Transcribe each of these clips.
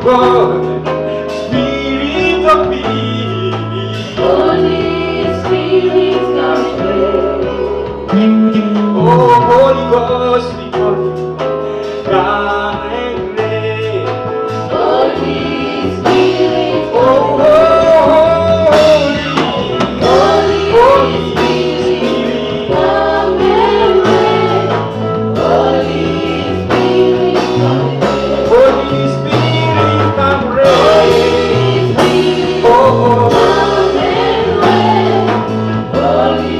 God, Spirit of peace. Holy Spirit, come and Oh, Holy Ghost, we call you. Come and reign. Holy Spirit, Oh, Holy Spirit, come and reign. Holy Spirit, come and reign. Holy Spirit, come reign. Holy Spirit, Oh, come and reign. Holy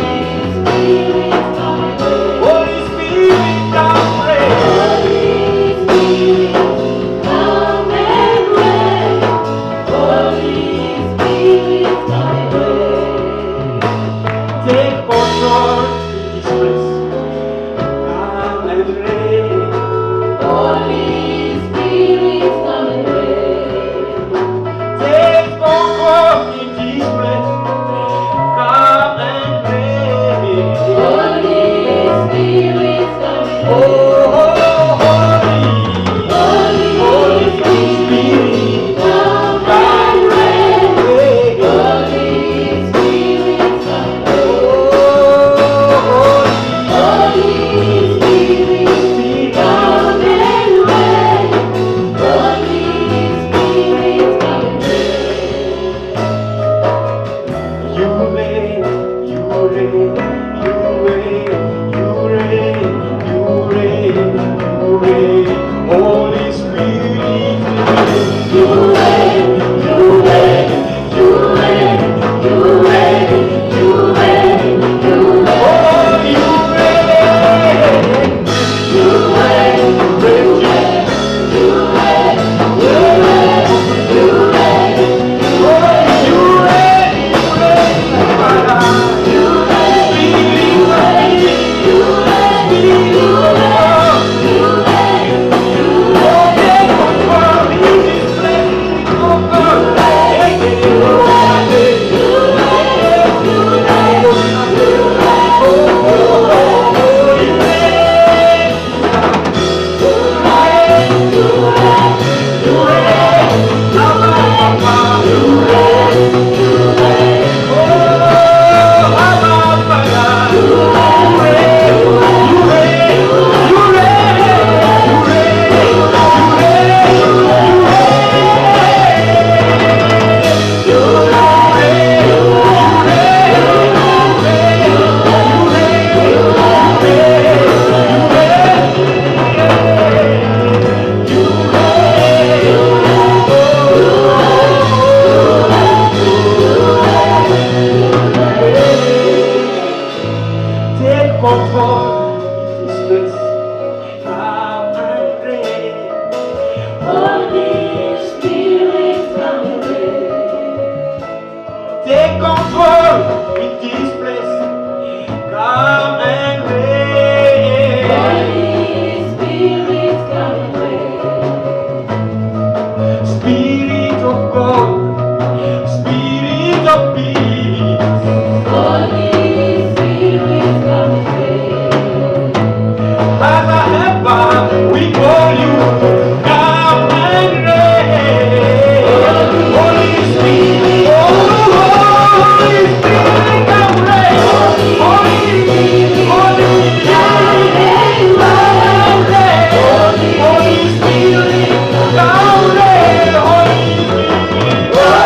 Spirit, come and reign. Holy Spirit, come reign. Holy Spirit, come and reign. Holy Spirit, come and reign. Take control in this place. Come and reign. Holy Spirit, come and reign. Take control in this place. Come and reign. Holy Spirit, come and Oh, reign. Holy Spirit, Come come and reign. reign. Holy Spirit, come and reign. Oh, Holy Spirit, come and reign. Holy Spirit, come and reign. You reign, you reign, you reign, you reign, you reign, you reign. Holy Spirit, you reign, you reign, you reign, you reign, you reign, you reign. Oh, you reign, you reign, you reign, you reign, you reign, you reign. Oh, you reign, Father. You reign, you reign, you reign, you reign, you reign. Oh, take control in this place. Oh, God. You reign, you reign, you reign, you reign. Oh, you reign. You reign, you reign, Abba, you reign, you reign. Oh, Abba, Father, you reign, you reign, you reign, you take control in this place. Come and reign. Holy Spirit, come and reign. Take control in this place. Come and reign. Holy Spirit, come and reign. Spirit of God, Spirit of peace. Holy Spirit, come and reign. As a helper, we call you. Come and reign. Holy Spirit, oh, Holy Spirit, come reign. Holy Spirit, Holy Spirit, come reign. Holy Spirit, come reign. Holy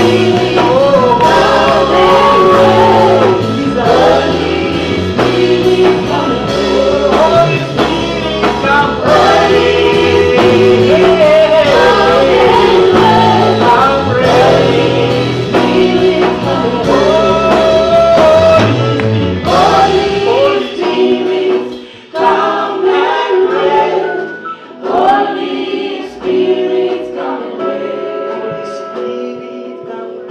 Spirit, Holy Spirit, come and reign. Holy Spirit, come and reign. Holy Spirit, come Holy Spirit, come and reign. come reign. Spirit, come and reign. Holy Spirit, come and reign.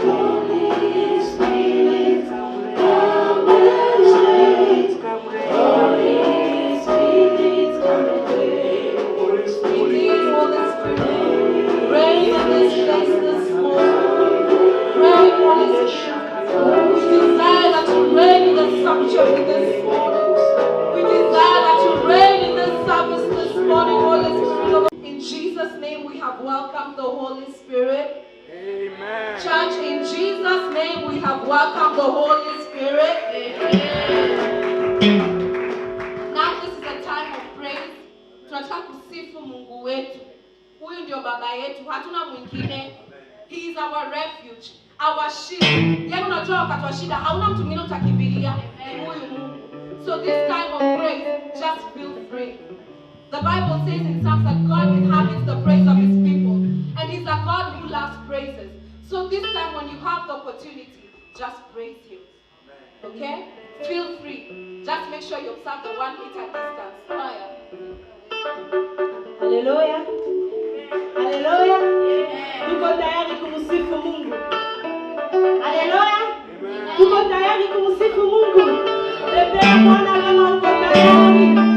Holy Spirit, come and reign. Holy Spirit, come and reign. Holy Spirit, come and reign. We need Holy Spirit. Reign in this place this morning. Reign, Holy Spirit. We desire that you reign in the sanctuary this morning. We desire that you reign in this service this morning, Holy Spirit. In Jesus' name we have welcomed the Holy Spirit? Amen. Church, in Jesus' name, we have welcomed the Holy Spirit. Amen. Now this is a time of praise. Tunataka kusifu Mungu wetu. Huyu ndio baba yetu, hatuna mwingine. He is our refuge, our shield. Yaani unajua wakati wa shida hauna mtu mwingine utakimbilia, ni huyu Mungu. So this time of praise, just feel free. The Bible says in Psalms that God inhabits the praise of his people. And he's a God who loves praises. So this time when you have the opportunity, just praise him. Okay? Feel free. Just make sure you observe the 1 meter distance. Fire. Hallelujah. Hallelujah. Tuko tayari kumsifu Mungu. Hallelujah. Tuko tayari kumsifu Mungu. Pepea Bwana kama uko tayari.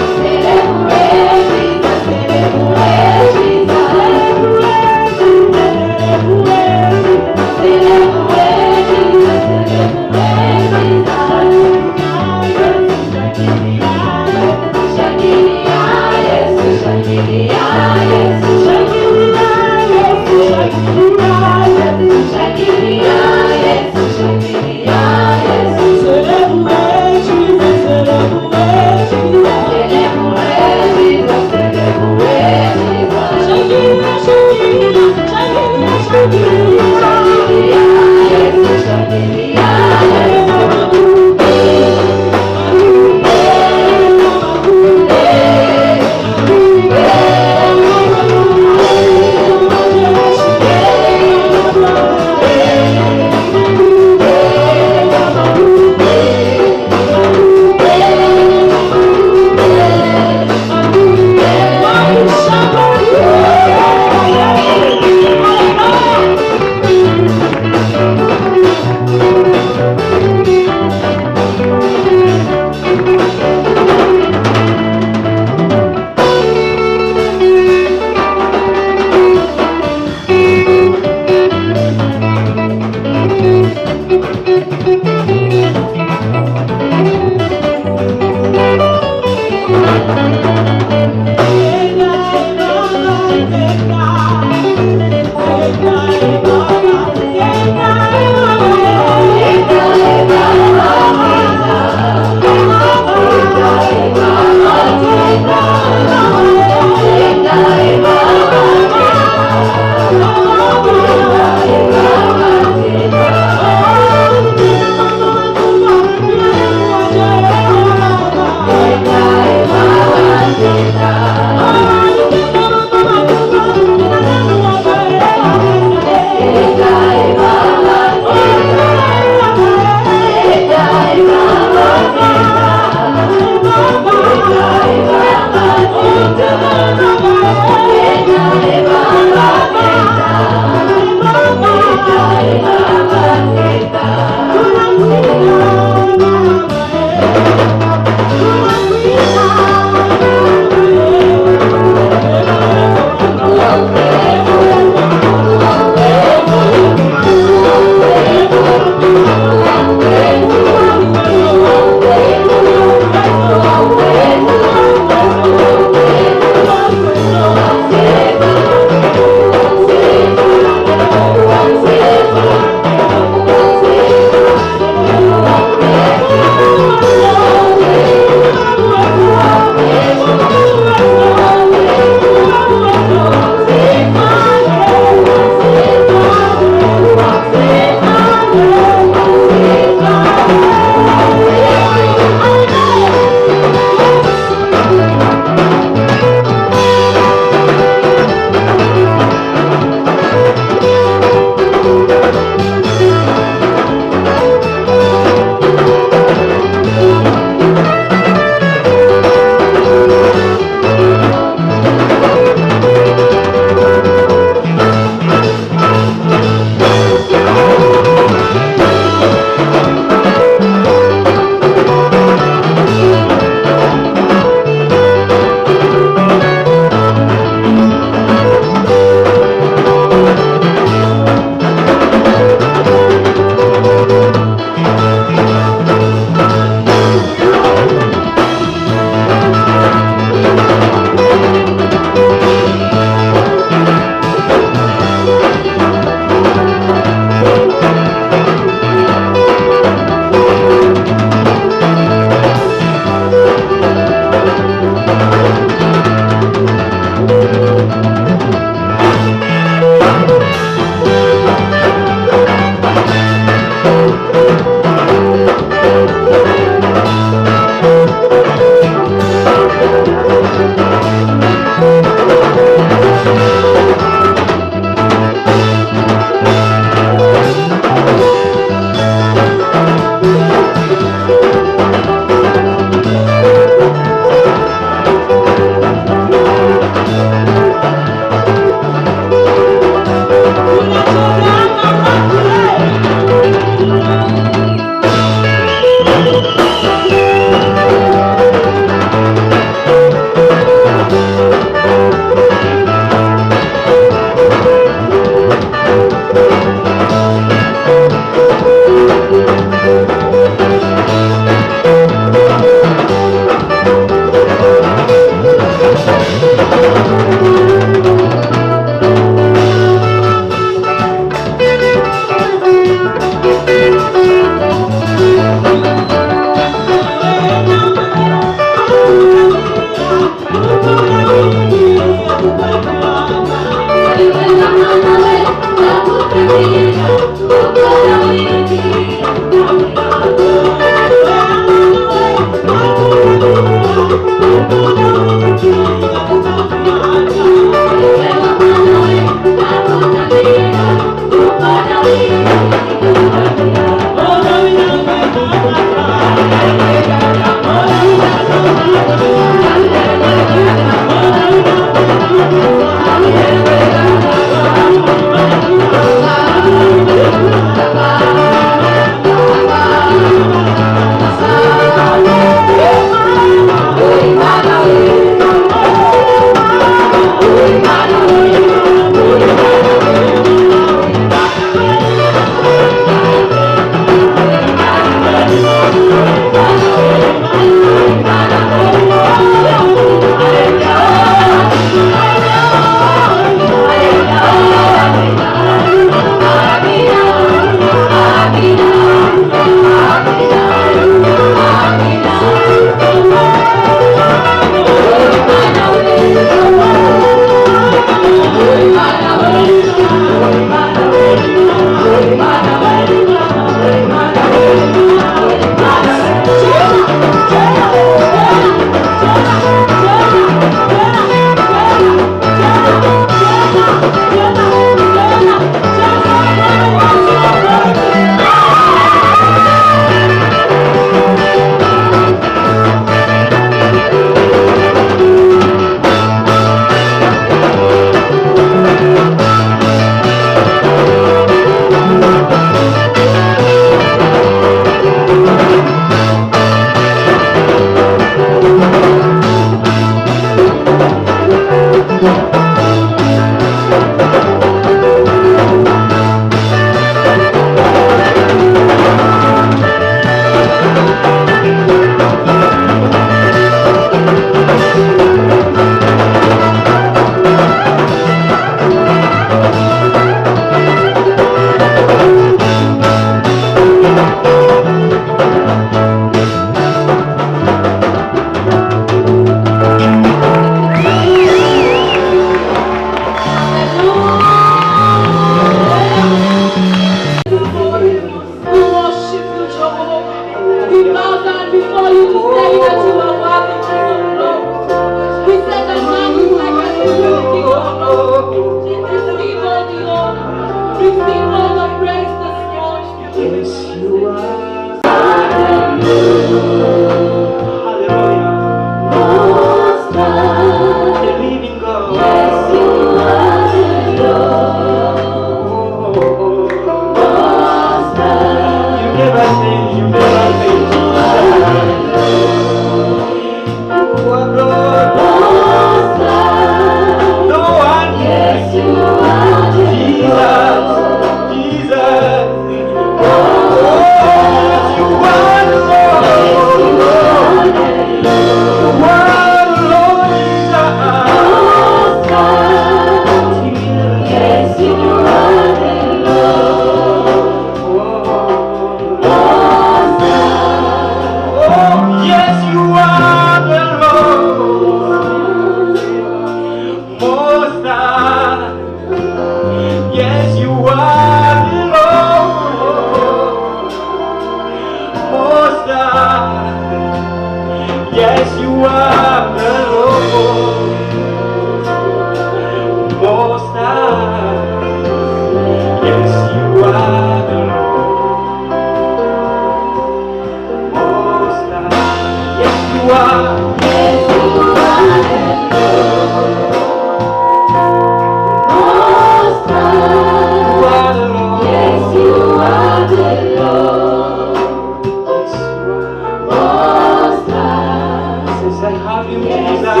love you, Jesus.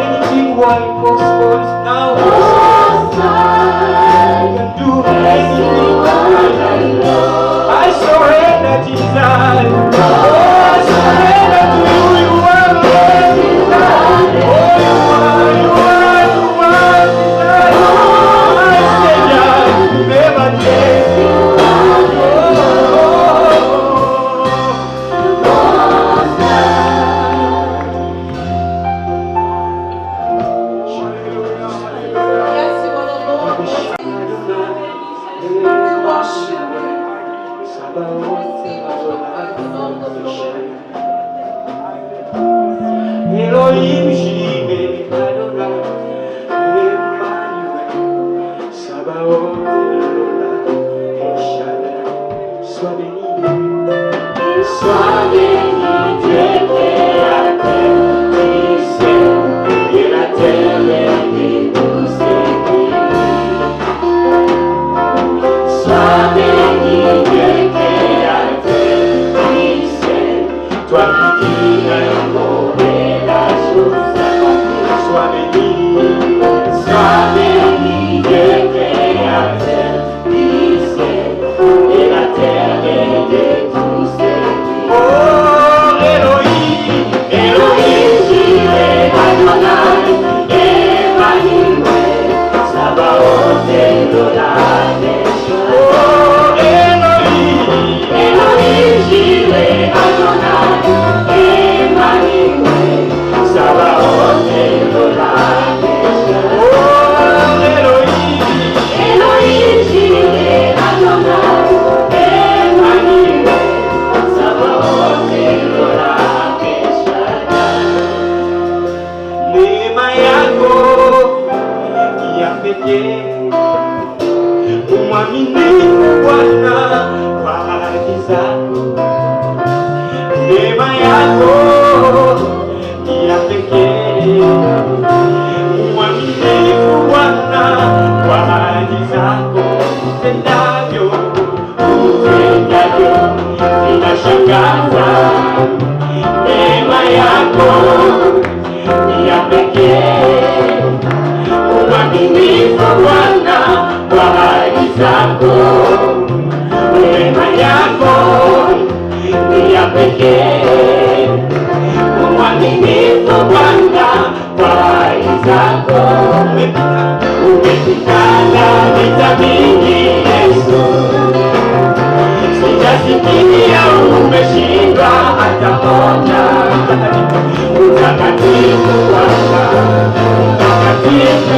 Anything what impossible is now possible. You can do anything. I surrender, Jesus. Oh, I surrender to you. You are Lord, Jesus. Oh, you are, Jesus. My Savior, you never change. Elohim Jireh, Adonai, Emmanuel, Sabaoth, Elohim, El Shaddai. Sois béni, Dieu créateur du ciel et la terre et de tous ses pays. Sois béni, Dieu créateur du ciel, toi qui dis un mot. Sois béni, Dieu créateur du ciel et la terre et de tous ses pays. Oh, Elohim, Elohim, Jireh, Adonai, Emmanuel, Sabaoth, Elohim. Oh, Elohim, Elohim, Jireh, Adonai, Emmanuel, Sabaoth, Elohim. Oh, Elohim, Elohim, Jireh, Adonai, Emmanuel, Sabaoth, Elohim, Shaddai. Neema yako ya pekee, umwaminifu Bwana kwa ahadi zako. Neema yako ya pekee, umwaminifu Bwana kwa ahadi zako. Utendavyo vinashangaza. Neema yako ya pekee, umwaminifu Bwana kwa ahadi zako. Neema yako ya pekee, umwaminifu Bwana kwa ahadi zako. Umepigana vita vingi Yesu, sijasikia umeshindwa hata moja. Mtakatifu Bwana, mtakatifu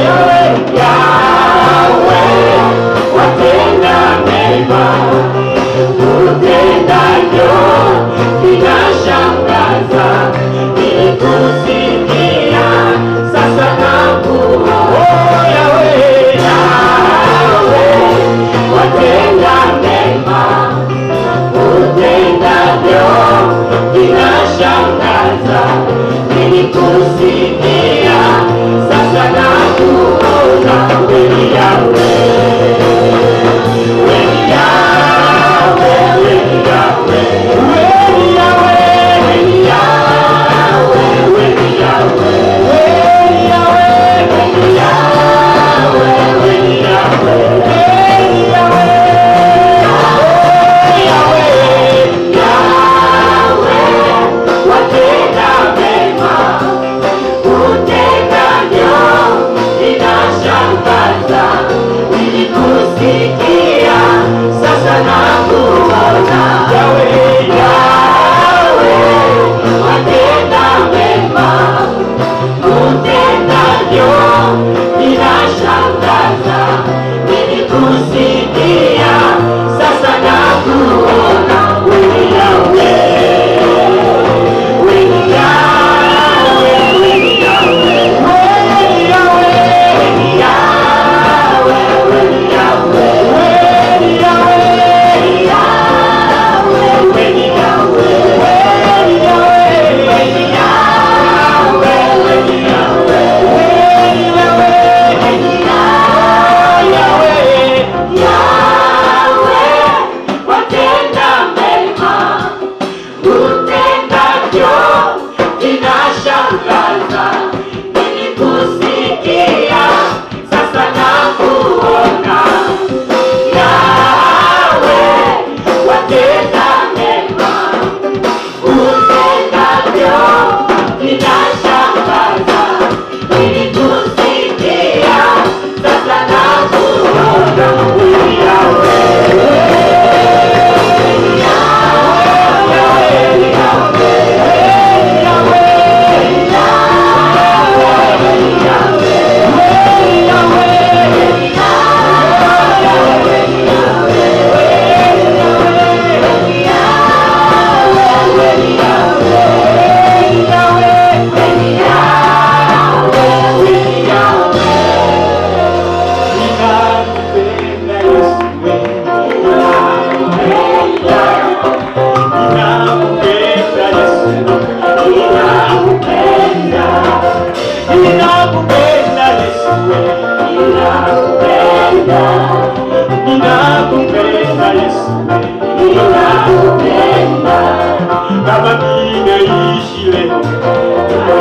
Yahweh, watenda mema, utendavyo vinashangaza. Nilikusikia, sasa nakuona. Oh, Yahweh, Yahweh, watenda mema, utendavyo vinashangaza. Nilikusikia, sasa nakuona. Wewe Yahweh, wewe Yahweh, wewe Yahweh, wewe Yahweh, wewe Yahweh, wewe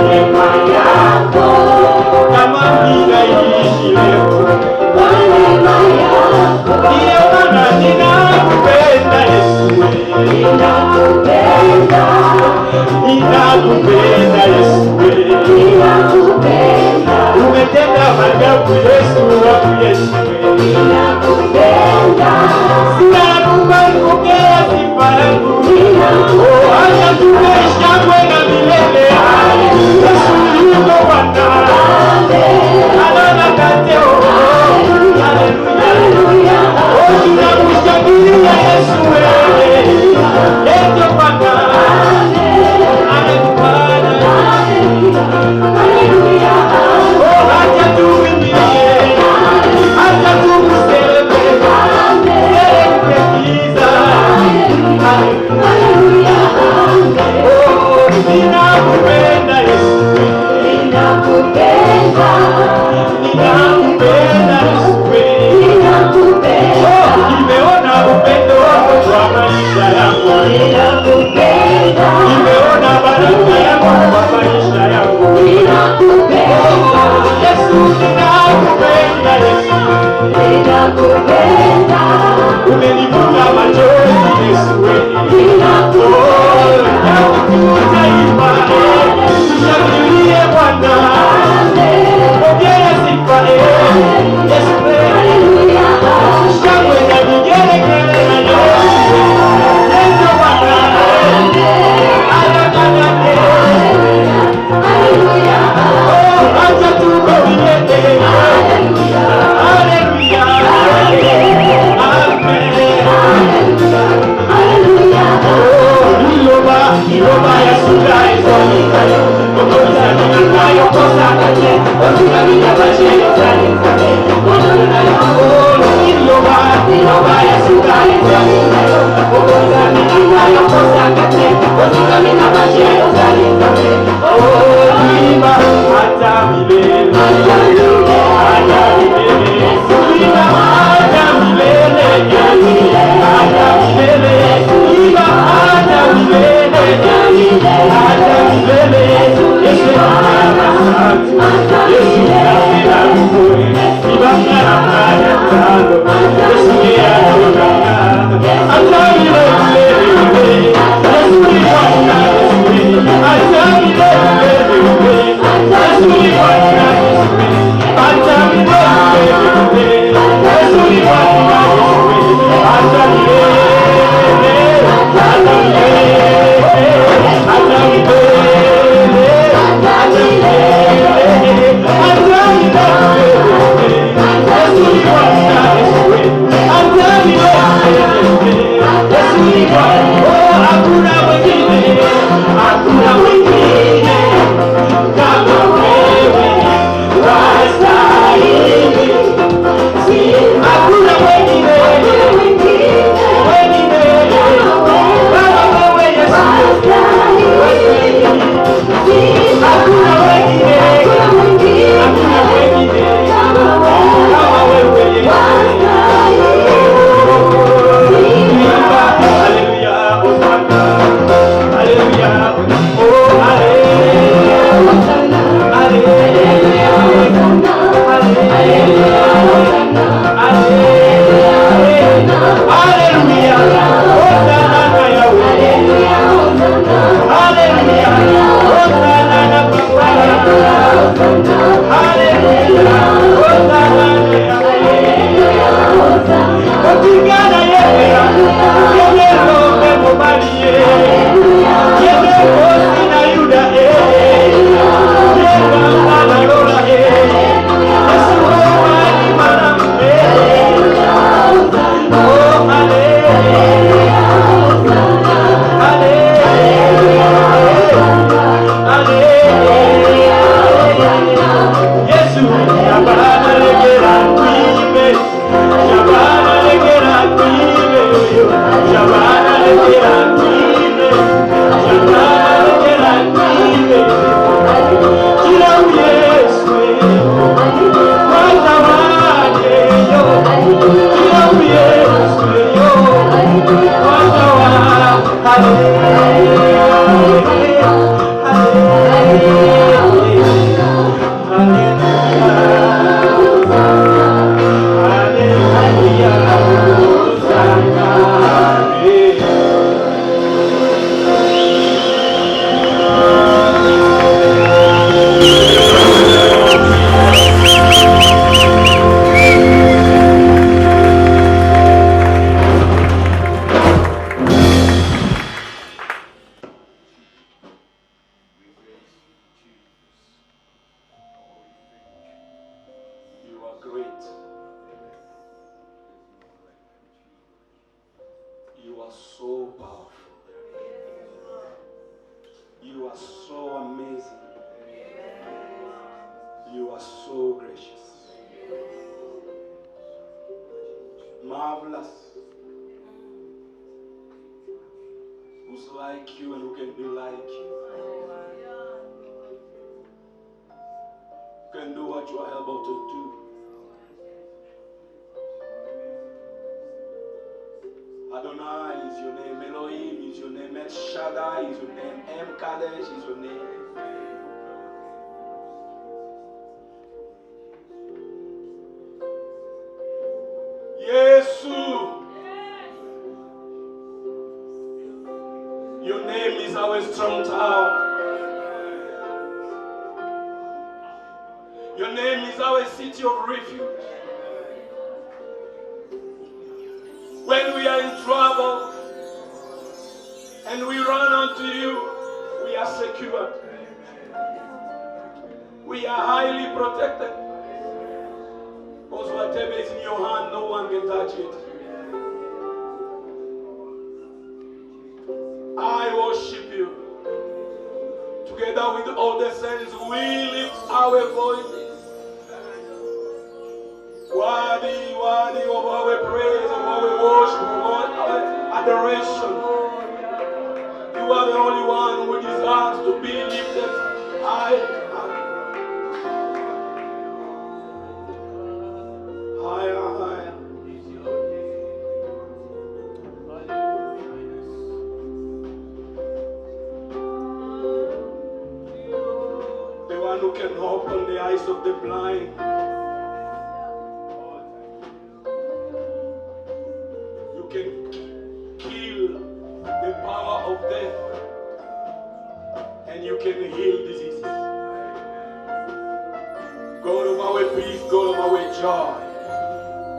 neema yako, kama ninaishi leo kwa neema yako. Ndiyo maana ninakupenda Yesu, ninakupenda, ninakupenda Yesu, ninakupenda. Umetenda maajabu Yesu wangu Yesu, ninakupenda. Ninakupokea sifa yangu, acha tuwe shangwe na milele. Yesu yuko Bwana, anana kateo. Haleluya, oh tunakushangilia Yesu wewe, Yesu Bwana, haleluya, oh acha tuimbie, acha tumseme, yeye kukiza. Haleluya, oh ninakupenda Yesu, ninakupenda, ninakupenda Yesu, ninakupenda. Oh nimeona upendo wako kwa maisha yangu, ninakupenda. Nimeona baraka yako kwa maisha yangu, ninakupenda. Yesu ninakupenda Yesu, ninakupenda. Umenifuta machozi Yesu, ninakupenda. Nakutuza shangilie Bwana, pokea sifa Yesu, shangwe na vigelegele na Yesu, Yesu Bwana, oh acha tukoviende. Haleluya, iloba ya sura ezonikayo okomisaninayo kosakate otunamina bashero zanikame iloba ya sura ezonikayo okomisaninayo kosakate otunamina bashero zanikame tuimba hata milele, hata milele, tuimba hata milele, hata milele, tuimba hata milele, hata milele. Yesu anasante, Yesu anapenda kukuri, ibanga na maya talo, Yesu anapenda hata milele, Yesu ni Bwana, hata milele, Yesu ni Bwana, hata milele, Yesu ni Bwana, hata milele, hata great. You are so powerful. You are so amazing. You are so gracious. Marvelous. Who's like you and who can be like you? Who can do what you are able to do? Adonai is your name. Elohim is your name. El Shaddai is your name. Em Kadesh is your name. Yesu. Your name is our strong tower. Your name is our city of refuge. When we are in trouble and we run unto you, we are secured. We are highly protected. Because whatever is in your hand, no one can touch it. I worship you. Together with all the saints, we lift our voices. Worthy of our praise, of our worship, of our adoration. You are the only one who deserves to be lifted high. Higher, higher. The one who can open the eyes of the blind. Can kill the power of death, and you can heal diseases. God of our peace, God of our joy,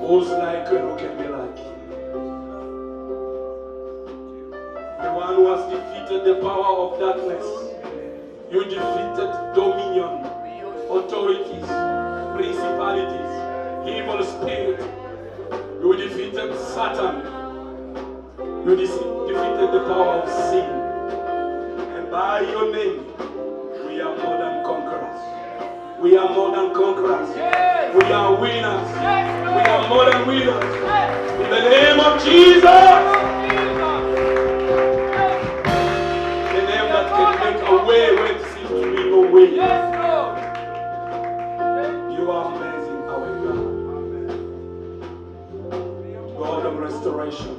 who's like you, who can be like you? The one who has defeated the power of darkness. You defeated dominion, authorities, principalities, evil spirit. You defeated Satan. You defeated the power of sin. And by your name, we are more than conquerors. We are more than conquerors. We are winners. We are more than winners. In the name of Jesus. The name that can make a way where it seems to be no way. You are amazing, our God. God of restoration.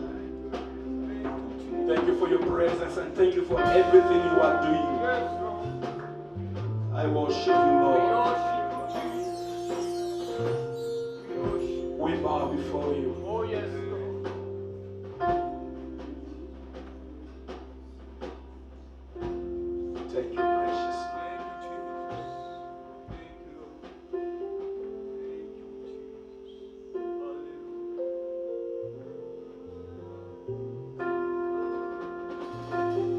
Thank you for your presence and thank you for everything you are doing. I worship you, Lord. We bow before you. Oh, yes, Lord. Thank you, precious.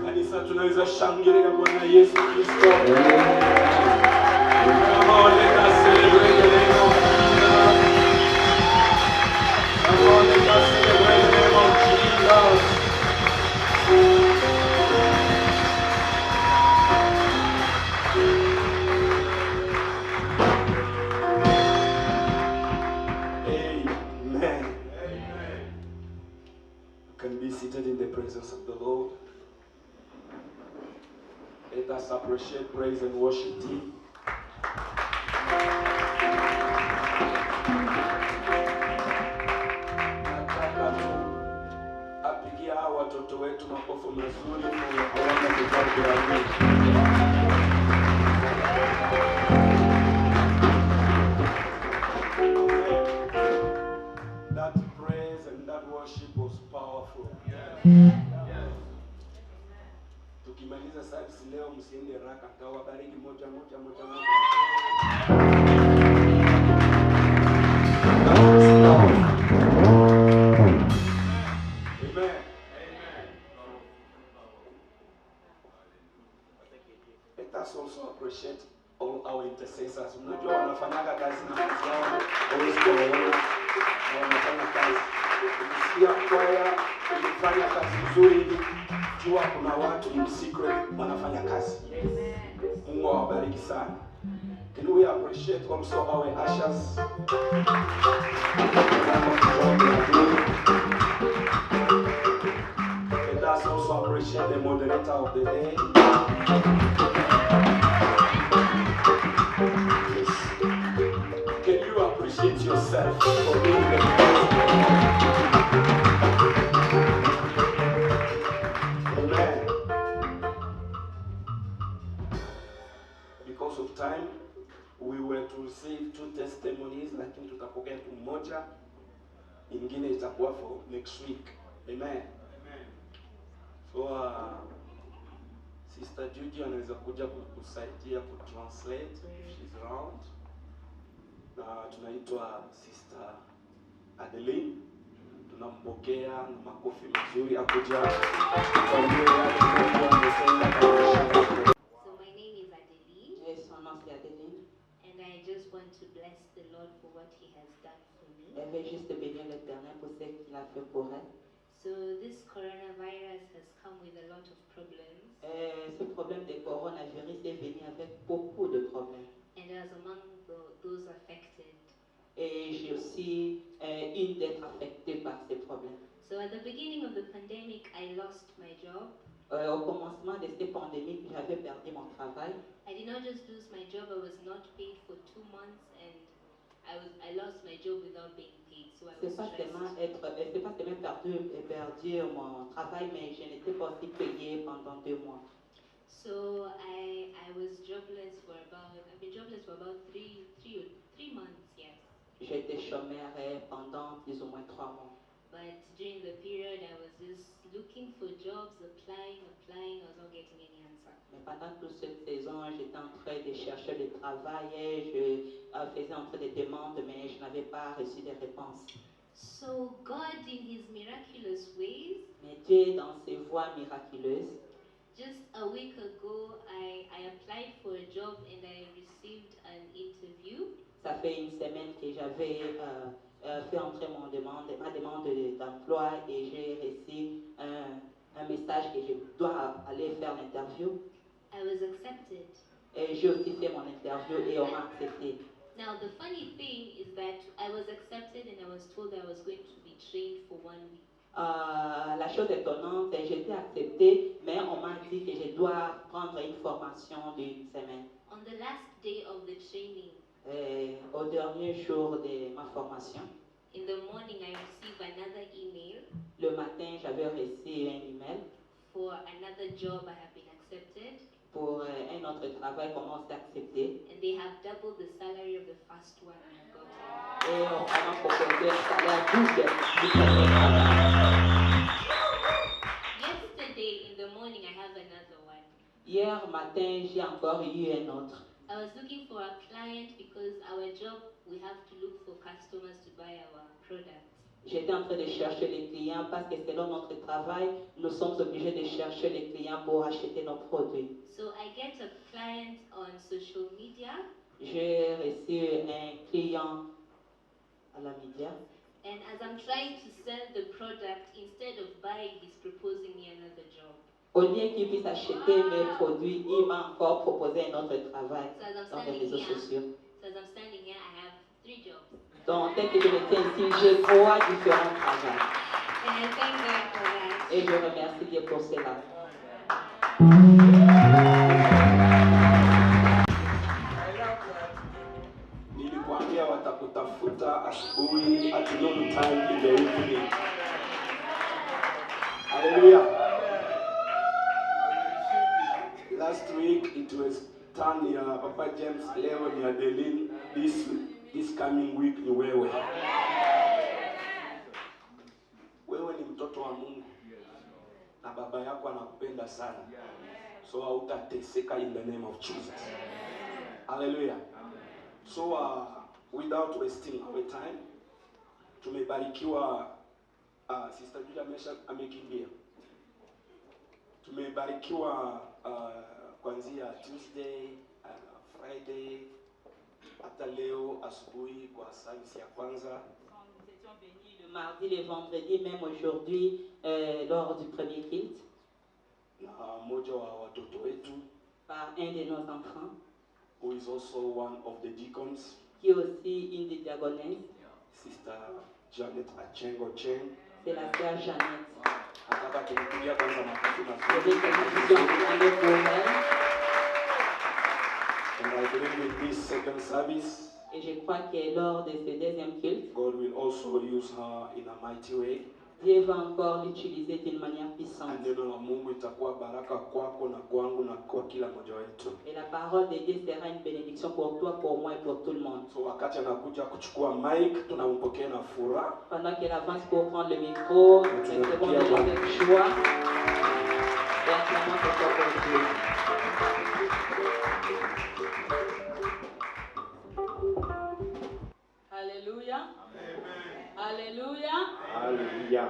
Kanisa tunaweza shangilia Bwana Yesu Kristo. Come on, let us celebrate the name of Jesus. Come on, let us celebrate the name of Jesus. Amen. You can be seated in the presence of the Lord. Let us appreciate, praise, and worship Him. Nataka tu apigia hawa watoto wetu makofi mazuri kwa wana kitabu ya Mungu. That praise and that worship was powerful. Tukimaliza service leo msiende raka, tawabariki moja moja. Amen. Let us also appreciate all our intercessors. Unajua wanafanyaga kazi na kazi yao, hawezi kuona wanafanya kazi. Ukisikia kwaya inafanya kazi nzuri hivi, jua kuna watu in secret wanafanya kazi. Mungu awabariki sana. Can we appreciate also our ushers? Let us also appreciate the moderator of the day. Yes. Can you appreciate yourself for being the best? Amen. Because of time, we were to receive 2 testimonies, lakini tutapokea tu moja, ingine itakuwa for next week. Amen. So Sister Judy anaweza kuja kusaidia translate if she's around. Na tunaitwa Sister Adeline. Tunampokea na makofi mazuri akuja kuambia yale Mungu ametenda kwa maisha. So my name is Adeline. Yes, son nom c'est Adeline. And I just want to bless the Lord for what He has done for me. Elle veut juste bénir l'Éternel pour ce qu'il a fait pour elle. So this coronavirus has come with a lot of problems. Ce problème de coronavirus est venu avec beaucoup de problèmes. And I was among those affected. Et j'ai aussi une d'être affectée par ces problèmes. So at the beginning of the pandemic, I lost my job. Au commencement de cette pandémie, j'avais perdu mon travail. I did not just lose my job, I was not paid for 2 months and I lost my job without being paid. So I was C'est pas seulement perdu mon travail, mais je n'étais pas aussi payée pendant 2 mois. So I was jobless for I've been jobless for about three months, yes. J'étais chômeur pendant plus ou moins 3 mois. But during the period, I was just looking for jobs, applying, I was not getting any answer. Mais pendant toute cette saison, j'étais en train de chercher le travail et je faisais un peu de demandes, mais je n'avais pas reçu de réponse. So God, in His miraculous ways, Mais Dieu, dans ses voies miraculeuses, just a week ago, I applied for a job and I received an interview. ça fait une semaine que j'avais fait entrer ma demande d'emploi et j'ai reçu un message que je dois aller faire l'interview. I was accepted. Et j'ai aussi fait mon interview et on m'a accepté. Now the funny thing is that I was accepted and I was told I was going to be trained for 1 week. La chose étonnante, j'ai été acceptée, mais on m'a dit que je dois prendre une formation d'1 semaine. On the last day of the training, Au dernier jour de ma formation, in the morning I received another email le matin, j'avais reçu un email for another job I have been accepted. pour un autre travail qu'on m'a accepté. And they have doubled the salary of the first one I have gotten. Et on m'a proposé un salaire double du premier travail. Yesterday in the morning I have another one. Hier matin, j'ai encore eu un autre. I was looking for a client because our job we have to look for customers to buy our products. J'étais en train de chercher les clients parce que selon notre travail, nous sommes obligés de chercher les clients pour acheter nos produits. So I get a client on social media. J'ai reçu un client à la média. And as I'm trying to sell the product, instead of buying, he's proposing me another job. Au lieu qu'il puisse acheter mes produits, il m'a encore proposé un autre travail So as I'm dans les standing réseaux here, sociaux. I have 3 jobs. Donc, tel que je me tiens ici, j'ai 3 différents travails. And I thank God for that. Et je remercie Dieu pour cela. Nilikwambia watakutafuta asubuhi at noon time in the evening. Hallelujah. Last week it was turn ya Papa James, leo ni Adeline, this coming week ni wewe. Wewe ni mtoto wa Mungu na baba yako anakupenda sana. So hautateseka in the name of Jesus. Hallelujah. So without wasting our time, tumebarikiwa Sister Julia amekimbia. Tumebarikiwa kuanzia Tuesday, Friday hata leo asubuhi kwa service ya kwanza. Nous étions bénis le mardi, le vendredi, même aujourd'hui, lors du premier culte, Na mmoja wa watoto wetu par un de nos enfants, who is also one of the deacons, qui est aussi une des diagonesses, Sister Janet Achengo Cheng. c'est la sœur Jeannette. Nataka kumpigia kwanza makofi Je mazuri. vais te demander pour elle, And I believe in this second service, et je crois que lors de ce deuxième culte, God will also use her in a mighty way. Dieu va encore l'utiliser d'une manière Na puissante. neno la Mungu itakuwa baraka kwako na kwangu na kwa kila mmoja wetu. Et la parole de Dieu sera une bénédiction pour toi, pour moi et pour tout le monde. So wakati anakuja kuchukua mic, tunampokea na furaha. Pendant qu'elle avance pour prendre le micro, nous recevons avec joie et acclamons ce soir pour Dieu. Haleluya. Haleluya. Alléluia.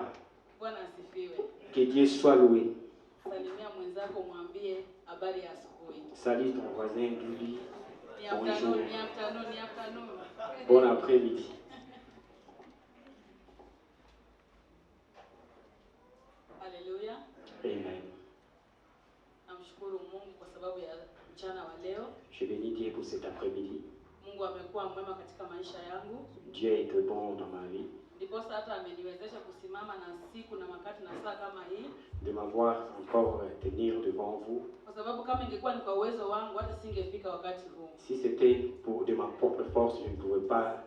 Bwana asifiwe. Que Dieu soit loué. Salimia mwenzako mwambie habari ya asubuhi. Salut ton voisin, Julie. Ni afternoon, ni afternoon, ni afternoon. Bon après-midi. Haleluya. Amen. Namshukuru Mungu kwa sababu ya mchana wa leo. Je bénis Dieu pour cet après-midi. Mungu amekuwa mwema katika maisha yangu. Dieu a été bon dans ma vie. Ndiposa hata ameniwezesha kusimama na siku na wakati na saa kama hii. De m'avoir encore tenir devant vous. Kwa sababu kama ingekuwa ni kwa uwezo wangu hata singefika wakati huu. Si c'était pour de ma propre force, je ne pouvais pas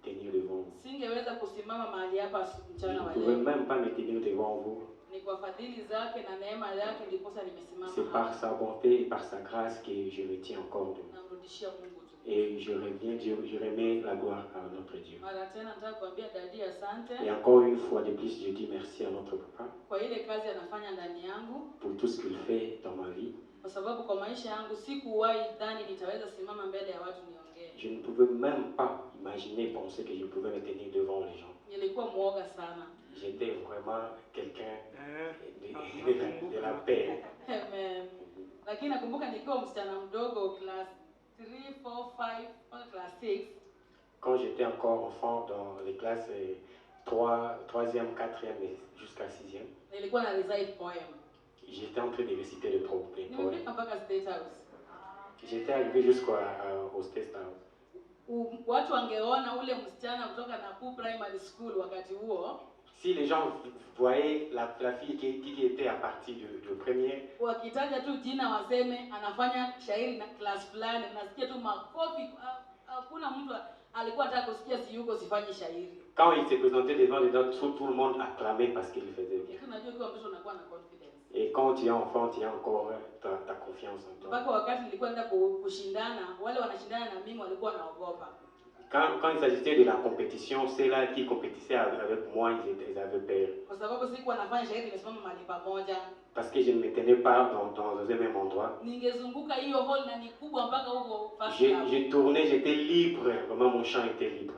tenir devant vous. Singeweza kusimama mahali hapa Je mchana ne wa pouvais leo. même pas me tenir devant vous. Ni kwa fadhili zake na neema yake ndiposa nimesimama C'est par hapa. sa bonté et par sa grâce que je me tiens encore debout. Namrudishia Mungu tu. Et je remets la gloire à notre Dieu. Mara tena nataka kuambia dadi asante Et encore une fois de plus, je dis merci à notre papa kwa ile kazi anafanya ndani yangu, pour tout ce qu'il fait dans ma vie. kwa sababu kwa maisha yangu sikuwahi dhani nitaweza simama mbele ya watu niongee. Je ne pouvais même pas imaginer, penser que je pouvais me tenir devant les gens. Nilikuwa mwoga sana. J'étais vraiment quelqu'un de la paix. Amen. Lakini nakumbuka nikiwa msichana mdogo class 3, 4, 5, mpaka class 6, Quand j'étais encore enfant dans les classes 3, 3e, 4e et jusqu'à 6e, nilikuwa na recite poem. j'étais en train de réciter les poèmes. Nimefika mpaka State House. J'étais arrivé jusqu'au State House. Watu wangeona ule msichana kutoka Nakuru Primary School wakati huo, Si les gens voyaient la fille qui était à partir de première, wakitaja tu jina waseme anafanya shairi na class fulani, nasikia tu makofi. Hakuna mtu alikuwa anataka kusikia si yuko sifanye shairi. quand il se présentait devant les autres, tout le monde acclamait parce qu'il faisait bien. Lakini unajua kwa mtoto unakuwa na confidence. Et quand tu es enfant, tu as encore ta confiance en toi. Mpaka wakati nilikuwa naenda kushindana, wale wanashindana na mimi walikuwa wanaogopa. Quand il s'agissait de la compétition, ceux-là qui compétissaient avec moi, ils avaient peur. Kwa sababu sikuwa nafanya shairi nimesimama mahali pamoja. Parce que je ne me tenais pas dans un même endroit. Ningezunguka hiyo hall na ni kubwa mpaka huko first floor. J'ai tourné, j'étais libre, vraiment mon champ était libre.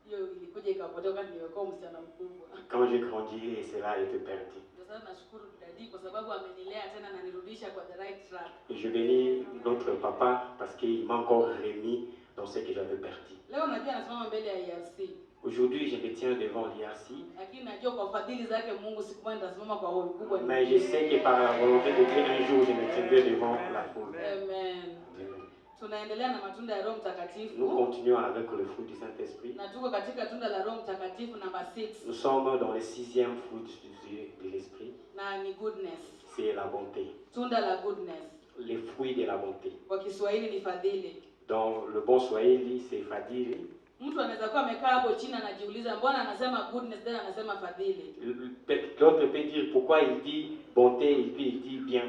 Hiyo ilikuja ikapotea wakati nilikuwa msichana mkubwa. Quand j'ai grandi, et cela a été perdu. Ndio sasa nashukuru dadi kwa sababu amenilea tena na nirudisha kwa the right track. Et je bénis notre papa parce qu'il m'a encore remis dans ce que j'avais perdu. Leo najua nasimama mbele ya ERC. Aujourd'hui, je me tiens devant l'IRC, Lakini najua kwa fadhili zake Mungu siku moja nitasimama kwa hall kubwa. mais je sais que par la volonté de Dieu, un jour, je me tiendrai devant la foule. Amen. Tunaendelea na matunda ya Roho Mtakatifu. Nous continuons avec le fruit du Saint-Esprit. Na tuko katika tunda la Roho Mtakatifu namba 6 Nous sommes dans le 6e fruit de l'Esprit, na ni goodness. c'est la bonté. Tunda la goodness. Les fruits de la bonté. Kwa Kiswahili ni fadhili. Dans le bon Swahili, c'est fadili. Mtu anaweza kuwa amekaa hapo chini anajiuliza mbona anasema goodness tena anasema fadhili. L'autre peut dire pourquoi il dit bonté et puis il dit bien.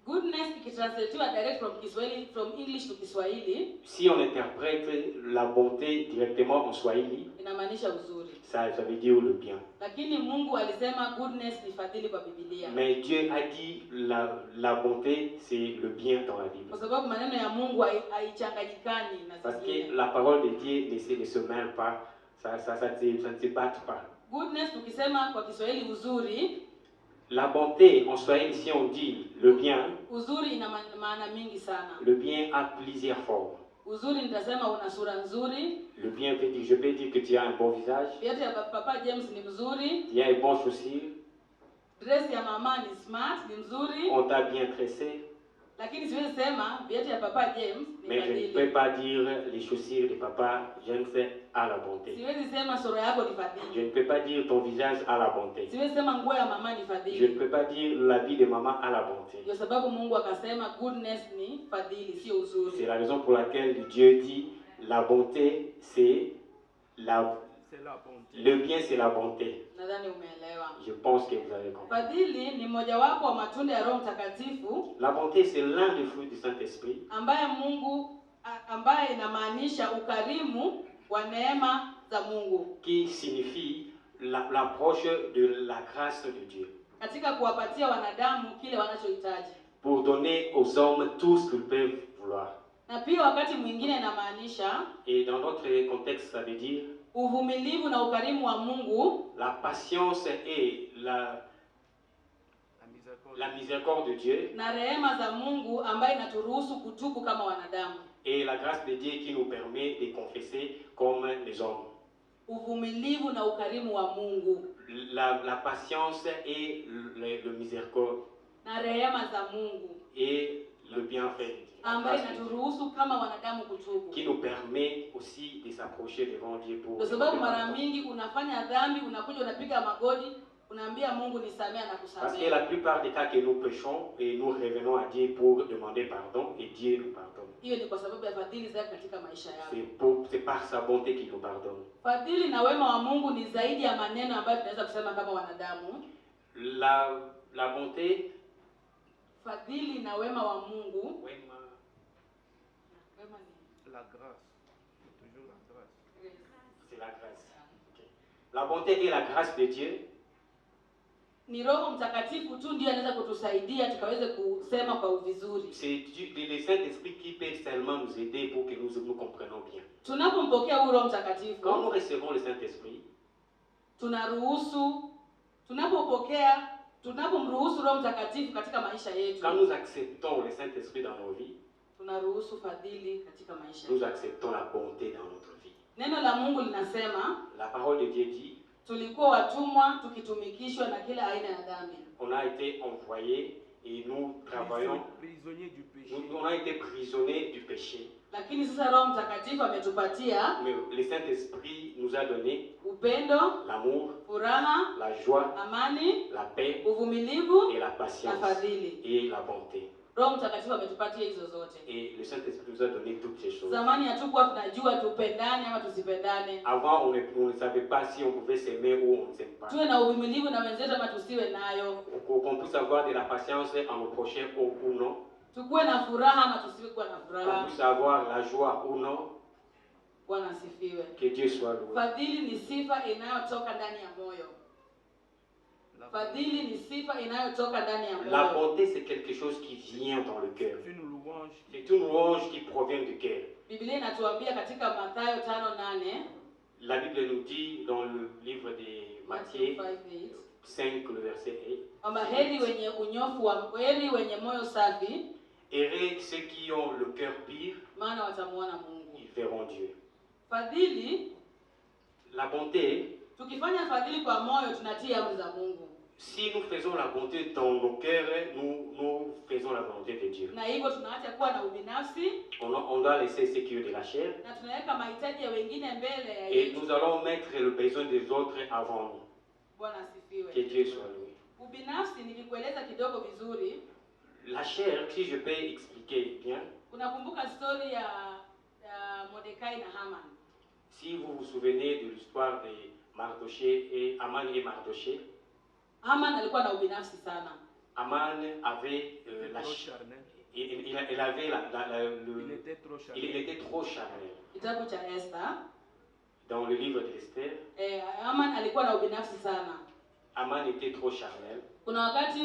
Goodness ikitranslatiwa direct from Kiswahili, from English to Kiswahili, Si on interprète la bonté directement en Swahili, inamaanisha uzuri. ça veut dire le bien. Lakini Mungu alisema goodness ni fadhili kwa Biblia. Mais Dieu a dit la bonté, c'est le bien dans la Bible. Kwa sababu maneno ya Mungu haichanganyikani na Parce que zingine. la parole de Dieu ne se mêle pas, ça ne se batte pas. Goodness tukisema kwa Kiswahili uzuri, La bonté, en Swahili, si on dit le bien, Uzuri ina maana mingi sana. le bien a plusieurs formes. Uzuri nitasema una sura nzuri. Le bien veut dire, je peux dire que tu as un bon visage, Viatu ya Papa James ni mzuri. tu as une bonne chaussure, Dress ya mama ni smart, ni mzuri. on t'a bien tressé, Lakini siwezi sema viatu ya Papa James ni mais je ne fadhili. peux pas dire les chaussures de papa James à la bonté. Siwezi sema sura yako ni Je fadhili. ne peux pas dire ton visage à la bonté. Siwezi sema nguo ya mama ni Je ne fadhili. peux pas dire l'habit de maman à la bonté. Ndio sababu Mungu akasema goodness ni fadhili, sio C'est uzuri. la raison pour laquelle Dieu dit la bonté, c'est la... C'est la bonté. Le bien, c'est la bonté. Nadhani umeelewa. Je pense que vous avez compris. Fadhili ni mojawapo wa matunda ya Roho Mtakatifu La bonté, c'est l'un des fruits du Saint-Esprit ambaye inamaanisha ukarimu wa neema za Mungu qui signifie l'approche de la grâce de Dieu katika kuwapatia wanadamu kile wanachohitaji, pour donner aux hommes tout ce qu'ils peuvent vouloir. na pia wakati mwingine inamaanisha Et dans notre contexte, ça veut dire uvumilivu na ukarimu wa Mungu la patience et la miséricorde de Dieu na rehema za Mungu ambaye inaturuhusu kutubu kama wanadamu. et la grâce de Dieu qui nous permet de confesser comme les hommes. Uvumilivu na ukarimu wa Mungu La patience et le miséricorde na rehema za Mungu et le bienfait de Dieu. ambaye inaturuhusu kama wanadamu kutubu. Qui nous permet aussi de s'approcher devant Dieu pour... Kwa sababu mara mingi unafanya dhambi, unakuja unapiga magoti, unaambia Mungu nisamee na Parce que kusamea. la plupart des cas que nous péchons et nous revenons à Dieu pour demander pardon et Dieu nous pardonne. Hiyo ni kwa sababu ya fadhili zake katika maisha yako. C'est par sa bonté qu'il nous pardonne. Fadhili na wema wa Mungu ni zaidi ya maneno ambayo tunaweza kusema kama wanadamu. La bonté... Fadhili na wema wa Mungu. Wema. Wema ni La grâce. Toujours la grâce. C'est la grâce. Okay. La bonté et la grâce de Dieu. Ni Roho Mtakatifu tu ndiye anaweza kutusaidia tukaweze kusema kwa vizuri. C'est le Saint-Esprit qui peut seulement nous aider pour que nous comprenions bien. Tunapompokea huyo Roho Mtakatifu, Quand nous recevons le Saint-Esprit, tunapomruhusu Roho Mtakatifu katika maisha yetu, quand nous acceptons le Saint-Esprit dans nos vies, tunaruhusu fadhili katika maisha nous yetu. acceptons la bonté dans notre vie. Neno la Mungu linasema La parole de Dieu dit, tulikuwa watumwa tukitumikishwa na kila aina ya dhambi. on a été envoyés et nous travaillons, Prisonnier du péché. on a été prisonniers du péché. Lakini sasa Roho Mtakatifu ametupatia Mais le Saint-Esprit nous a donné upendo, l'amour, furaha, la joie, amani, la paix uvumilivu et la na patience fadhili. et la bonté. Roho Mtakatifu ametupatia hizo zote. Et le Saint-Esprit nous a donné toutes ces choses. Zamani hatukuwa tunajua tupendane ama tusipendane. Avant, on ne savait pas si on pouvait s'aimer ou on ne s'aime pas. Tuwe na uvumilivu na wenzetu ama tusiwe nayo. Qu'on puisse avoir de la patience en nos prochains ou non. Tukuwe na furaha ama tusiwe kuwa na Qu'on furaha. puisse avoir la joie ou non. Bwana asifiwe. Que Dieu soit loué. Fadhili ni sifa inayotoka ndani ya moyo. Fadhili ni sifa inayotoka ndani ya La moyo. bonté, c'est quelque chose qui vient dans le cœur. C'est une louange. C'est une louange qui provient du cœur. Biblia inatuambia katika Mathayo 5:8, La Bible nous dit dans le livre de Matthieu 5:8, 5, le verset 8. kwamba heri wenye moyo safi, Heureux ceux qui ont le cœur pur, maana watamuona Mungu. ils verront Dieu. Fadhili, La bonté, tukifanya fadhili kwa moyo tunatii amri za Mungu. si nous faisons la bonté dans nos cœurs, nous faisons la volonté de Dieu. Na hivyo tunaacha kuwa na ubinafsi On doit laisser ce qui est de la chair na tunaweka mahitaji ya wengine mbele ya et yetu. nous allons mettre le besoin des autres avant nous. Bwana Que asifiwe. Dieu soit loué. Ubinafsi nikikueleza kidogo vizuri, La chair, si je peux expliquer bien, unakumbuka story ya Mordekai na Haman. si vous vous souvenez de l'histoire de Mardoché et Aman et Mardoché, Haman alikuwa na ubinafsi sana. Aman avait la Trop chair. charnel. Il avait Il était trop charnel. il était trop charnel. Kitabu cha Esther, Dans le livre de Esther, Haman alikuwa na ubinafsi sana. Aman était trop charnel. Kuna wakati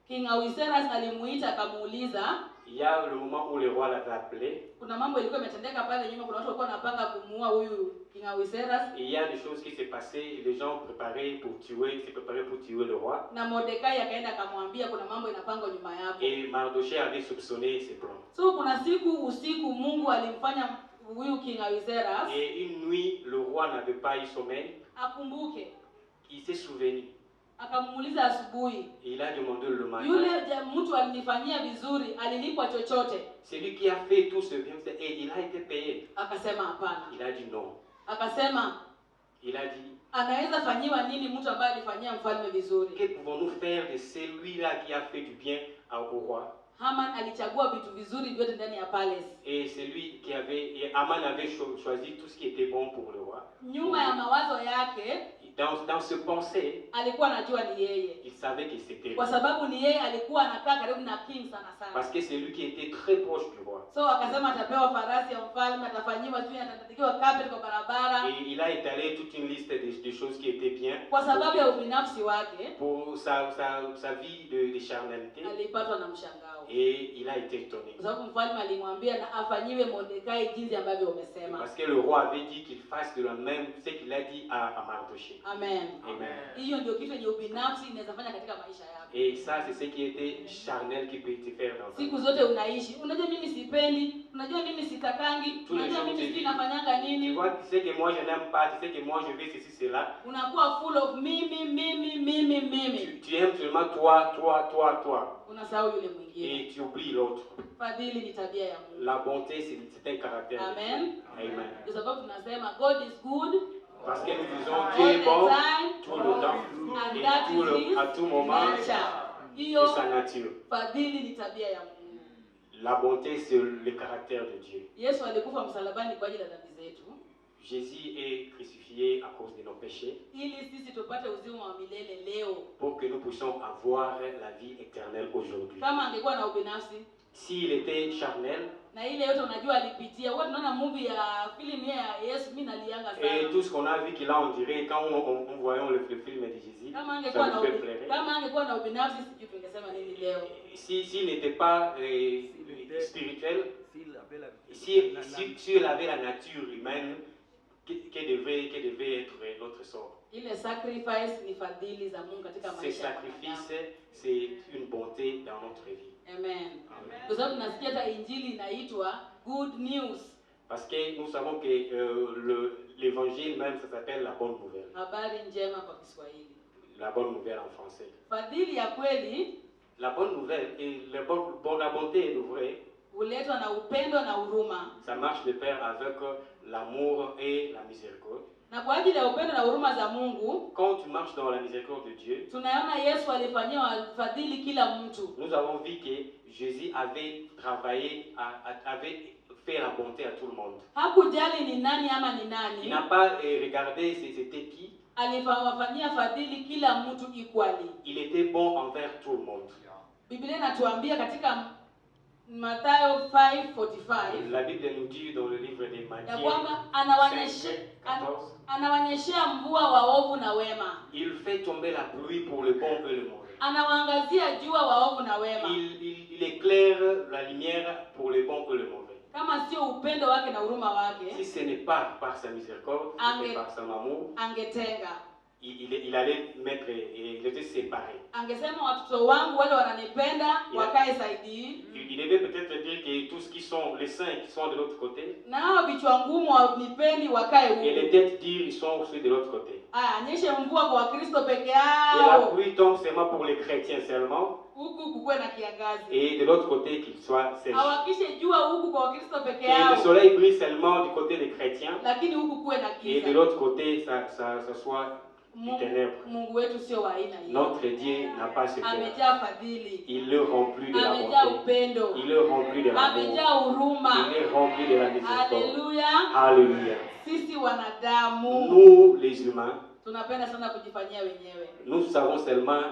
King Ahasuerus alimuita akamuuliza, Il y a le moment où le roi l'avait appelé. Kuna mambo ilikuwa imetendeka pale nyuma, kuna watu walikuwa wanapanga kumuua huyu King Ahasuerus. Et il y a des choses qui s'est passées, les gens préparaient pour tuer le roi. Na Mordekai akaenda akamwambia kuna mambo inapangwa nyuma yako. Et Mardochée avait soupçonné ses plans. So kuna siku usiku Mungu alimfanya huyu King Ahasuerus Et une nuit, le roi n'avait pas eu sommeil. akumbuke. Il s'est souvenu. Akamuuliza asubuhi, Et il a demandé le matin. yule mtu alinifanyia vizuri, alilipwa chochote? Celui qui a fait tout ce bien, et il a été payé. Akasema hapana. Il a dit non. Akasema Il a dit, anaweza fanyiwa nini mtu ambaye alifanyia mfalme vizuri? que pouvons-nous faire de celui-là qui a fait du bien au roi? Haman alichagua vitu vizuri vyote ndani ya palace. Et celui qui avait, et Aman avait choisi tout ce qui était bon pour le roi. Nyuma ya mawazo yake Dans ce pensée, alikuwa anajua ni yeye, il savait que c'était lui. kwa sababu ni yeye alikuwa anakaa karibu na king sana sana. Parce que c'est lui qui était très proche du roi. So akasema atapewa farasi ya mfalme, atafanyiwa sio, atatakiwa carpet kwa barabara. Et il a étalé toute une liste de choses qui étaient bien. Kwa sababu ya ubinafsi wake Pour sa vie de charnalité. alipatwa na mshangao, Et il a été étonné. kwa sababu mfalme alimwambia na afanyiwe Mordekai jinsi ambavyo umesema. Parce que le roi avait dit qu'il fasse de la même ce qu'il a dit à Mardochée. Amen. Amen. Hiyo ndio kitu yenye ubinafsi inaweza fanya katika maisha yako. Et ça, c'est ce qui était charnel qui peut te faire dans ta Siku vie. zote unaishi, unajua mimi sipendi, unajua mimi sitakangi, unajua mimi sijui nafanyanga Tu nini. vois, tu sais que moi je n'aime pas, tu sais que moi je vais ceci, cela. Unakuwa full of mimi. Tu aimes seulement toi. Unasahau yule mwingine. Et tu oublies l'autre. Fadhili ni tabia ya Mungu. La bonté, c'est un caractère. de Amen. Dieu. Amen. Kwa sababu tunasema God is good Parce que nous disons all Dieu est the bon time tout le temps. and Et that is à tout moment, nature. c'est Hiyo sa nature. fadhili ni tabia ya Mungu. La bonté, c'est le caractère de Dieu. Yesu alikufa msalabani kwa ajili ya dhambi zetu Jésus est crucifié à cause de nos péchés ili sisi tupate uzima wa milele leo. pour que nous puissions avoir la vie éternelle aujourd'hui. Kama angekuwa na ubinafsi S'il était charnel, na ile yote unajua alipitia. Wewe tunaona movie ya film ya Yesu, mimi nalianga et sana. tout ce qu'on a vu qu'il a, on dirait, quand on voyait le film de Jésus, Kama ça angekuwa na nous fait pleurer. kama angekuwa na ubinafsi sijui tungesema nini leo. S'il n'était pas spirituel, s'il avait la nature humaine, que devait être notre sort? Ile sacrifice ni fadhili za Mungu katika Ces maisha ya sacrifices, mwanadamu. c'est une bonté dans notre vie. Amen. Kwa sababu tunasikia hata injili inaitwa good news. Parce que nous savons que l'évangile même, ça s'appelle la bonne nouvelle. Habari njema kwa Kiswahili. La bonne nouvelle en français. Fadhili ya kweli La bonne nouvelle et la bonté est vraie. huletwa na upendo na huruma. Ça marche de pair avec l'amour et la miséricorde. Na kwa ajili ya upendo na huruma za Mungu, Quand tu marches dans la miséricorde de Dieu, tunaona Yesu alifanyia fadhili kila mtu. nous avons vu que Jésus avait travaillé, avait fait la bonté à tout le monde. Hakujali ni nani ama ni Il nani, n'a pas regardé c'était qui. alifanyia fadhili kila mtu equally. Il était bon envers tout le monde. Biblia inatuambia katika Mathayo 5:45 La Bible nous dit dans le livre des ya Matthieu kwamba 5:14, anawanyeshea mvua waovu na wema, il fait tomber la pluie pour le bon et le mauvais. anawaangazia jua waovu na wema. Il éclaire la lumière pour le bon et le mauvais. Kama sio upendo wake na huruma Si wake, ce n'est pas par sa miséricorde et par son amour, angetenga, il allait mettre, il était séparé. angesema watoto wangu wale wananipenda wakae saidi, Il devait peut-être dire que tous qui sont les saints qui sont de l'autre côté, na hao vichwa ngumu wanipendi wakae et les huko. têtes dire ils sont aussi de l'autre côté. Anyeshe mvua kwa Wakristo peke Et la yao, pluie tombe seulement pour les chrétiens seulement, huku kukuwe na kiangazi. et de l'autre côté qu'ils soient sèches. Hawakishe jua huku kwa Wakristo peke Et le yao, soleil brille seulement du côté des chrétiens, lakini huku kuwe na et de giza. l'autre côté ça soit du ténèbre. Mungu wetu sio wa aina hiyo. Notre Dieu n'a pas ce cœur. Amejaa fadhili, Il le remplit de la amejaa bonté. upendo, Il le remplit de l'amour. amejaa huruma. Il est rempli de la miséricorde. Haleluya! Alléluia. Sisi wanadamu Nous, les humains, tunapenda sana kujifanyia wenyewe. nous savons seulement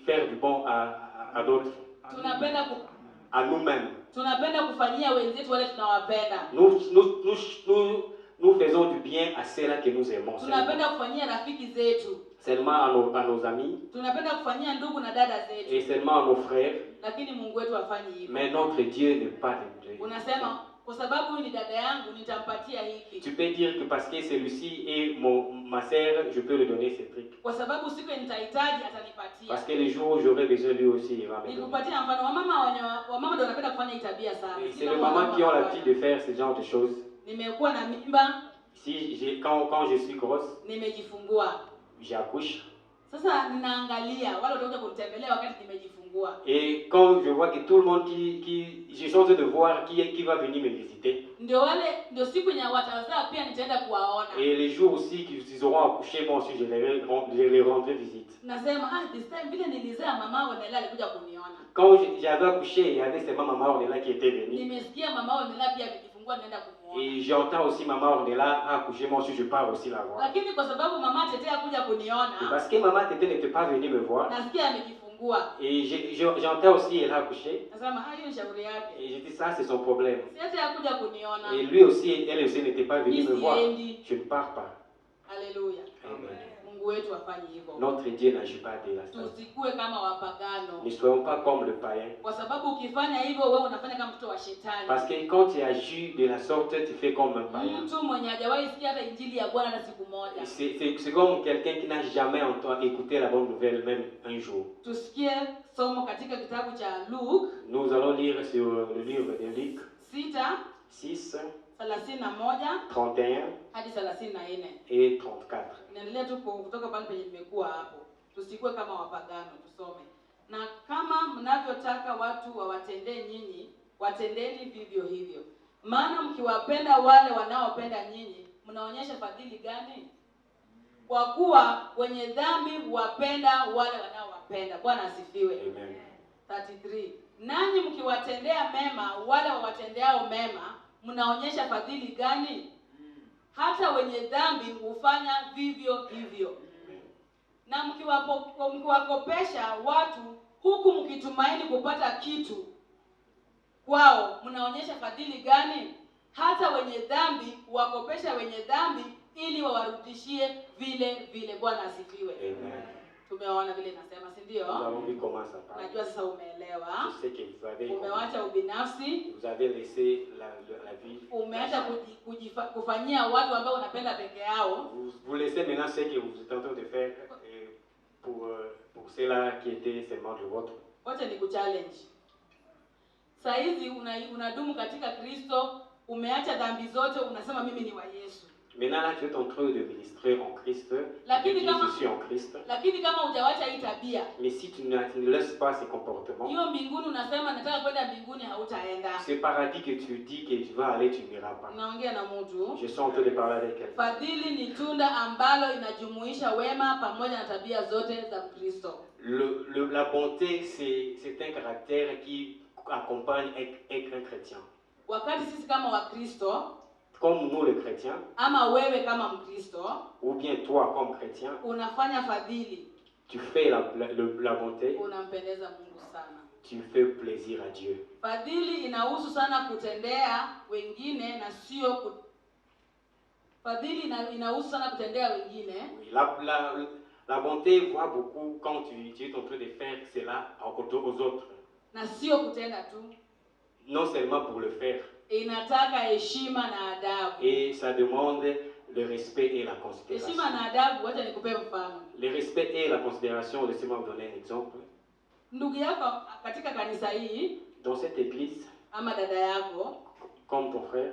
faire du bon à d'autres, Tunapenda à nous-mêmes. tunapenda kufanyia wenzetu wale tunawapenda. Nous nous faisons du bien à ceux-là que nous aimons. tunapenda kufanyia rafiki zetu, Seulement à nos amis tunapenda kufanyia ndugu na dada et zetu, seulement à nos frères. lakini Mungu wetu hafanyi hivyo. Mais notre Dieu n'est pas de... Unasema kwa sababu huyu ni dada yangu nitampatia hiki, Tu peux dire que parce que celui-ci est ma sœur, je peux lui donner ces trucs. kwa sababu siku nitahitaji atanipatia. Parce que les jours où j'aurai besoin, lui aussi, il va me donner. Nikupatia mfano wa mama ndio wanapenda kufanya hii tabia sana. Et c'est les mamans qui ont l'habitude de faire ce genre de choses. Nimekuwa na mimba, Quand je suis grosse, nimejifungua. j'accouche. Sasa ninaangalia wale watakuja kunitembelea wakati nimejifungua. Et quand je vois que tout le monde je suis en train de voir qui va venir me visiter. Ndio siku yenye watazaa pia nitaenda kuwaona. Et les jours aussi qu'ils auront accouché, moi aussi je les rendrai visite. Nasema this time vile nilizaa mama Onela alikuja kuniona. Quand j'avais accouché, il y avait seulement maman Ornella qui était venue. Nimesikia mama Onela pia amejifungua naenda kumuona. Et j'entends aussi maman Ornella a accouché, moi aussi je pars aussi la voir. Lakini kwa sababu mama Tete akuja kuniona. Parce que maman Tete n'était pas venue me voir. Nasikia amejifungua. Et j'entends aussi elle a accouché. Nasema hiyo shauri yake. Et je dis ça c'est son problème. Si hata akuja kuniona. Et lui aussi, elle aussi n'était pas venue me voir. Je ne pars pas. Alléluia. Amen. Mungu wetu afanye hivyo. Notre Dieu n'agit pas de la sorte. Tusikue kama wapagano. Ne soyons pas comme le païen. Kwa sababu ukifanya hivyo wewe unafanya kama mtoto wa shetani. Parce que quand tu agis de la sorte, tu fais comme un païen. Mtu mwenye hajawahi sikia hata injili ya Bwana hata siku moja. C'est comme quelqu'un qui n'a jamais écouté la bonne nouvelle même un jour. Tusikie somo katika kitabu cha Luke. Nous allons lire sur le livre de Luc 6, 31 hadi 34. et 34. Naendelea tu kutoka pale penye nimekuwa hapo. Tusikue kama wapagano, tusome. Na kama mnavyotaka watu wawatendee nyinyi, watendeni vivyo hivyo. Maana mkiwapenda wale wanaopenda nyinyi, mnaonyesha fadhili gani? Kwa kuwa wenye dhambi huwapenda wale wanaowapenda. Bwana asifiwe. Amen. 33. Nanyi mkiwatendea mema wale wawatendeao mema, mnaonyesha fadhili gani? Hata wenye dhambi hufanya vivyo hivyo. Na mkiwakopesha watu huku mkitumaini kupata kitu kwao, mnaonyesha fadhili gani? Hata wenye dhambi huwakopesha wenye dhambi ili wawarudishie vile vile. Bwana asifiwe. Amen. Tumeona vile nasema, si ndio? Nous avons vu comment ça parle. Najua sasa umeelewa. Je sais que vous avez Umewacha ubinafsi, vous avez laissé la vie. umeacha kufanyia watu ambao unapenda peke yao. Vous laissez maintenant ce que vous êtes en train de faire pour ceux-là qui étaient seulement de votre. Wacha ni kuchallenge. Saa hizi unadumu katika Kristo, umeacha dhambi zote, unasema mimi ni wa Yesu. Maintenant là tu es en train de ministrer en Christ. Lakini kama je suis en Christ. Lakini kama hujawacha hii tabia, Mais si tu ne laisses pas ces comportements, hiyo mbinguni unasema nataka kwenda mbinguni, hautaenda. ce paradis que tu dis que tu vas aller, tu n'iras pas. Naongea na mtu. Je suis en train de parler avec quelqu'un. Fadhili ni tunda ambalo inajumuisha wema pamoja na tabia zote za Kristo. La bonté, c'est un caractère qui accompagne un chrétien. Wakati sisi kama Wakristo, comme nous les chrétiens, ama wewe kama Mkristo, ou bien toi comme chrétien, unafanya fadhili, tu fais la bonté, unampendeza Mungu sana. Tu fais plaisir à Dieu. Fadhili inahusu sana kutendea wengine na sio Fadhili inahusu sana kutendea wengine. Oui, la bonté voit beaucoup quand tu es en train de faire cela aux autres. Na sio kutenda tu. Non seulement pour le faire. Inataka heshima na adabu. Et ça demande le respect et la considération. Heshima na adabu, wacha nikupe mfano. Le respect et la considération, laissez-moi vous donner un exemple. Ndugu yako katika kanisa hii, dans cette église, ama dada yako, comme ton frère,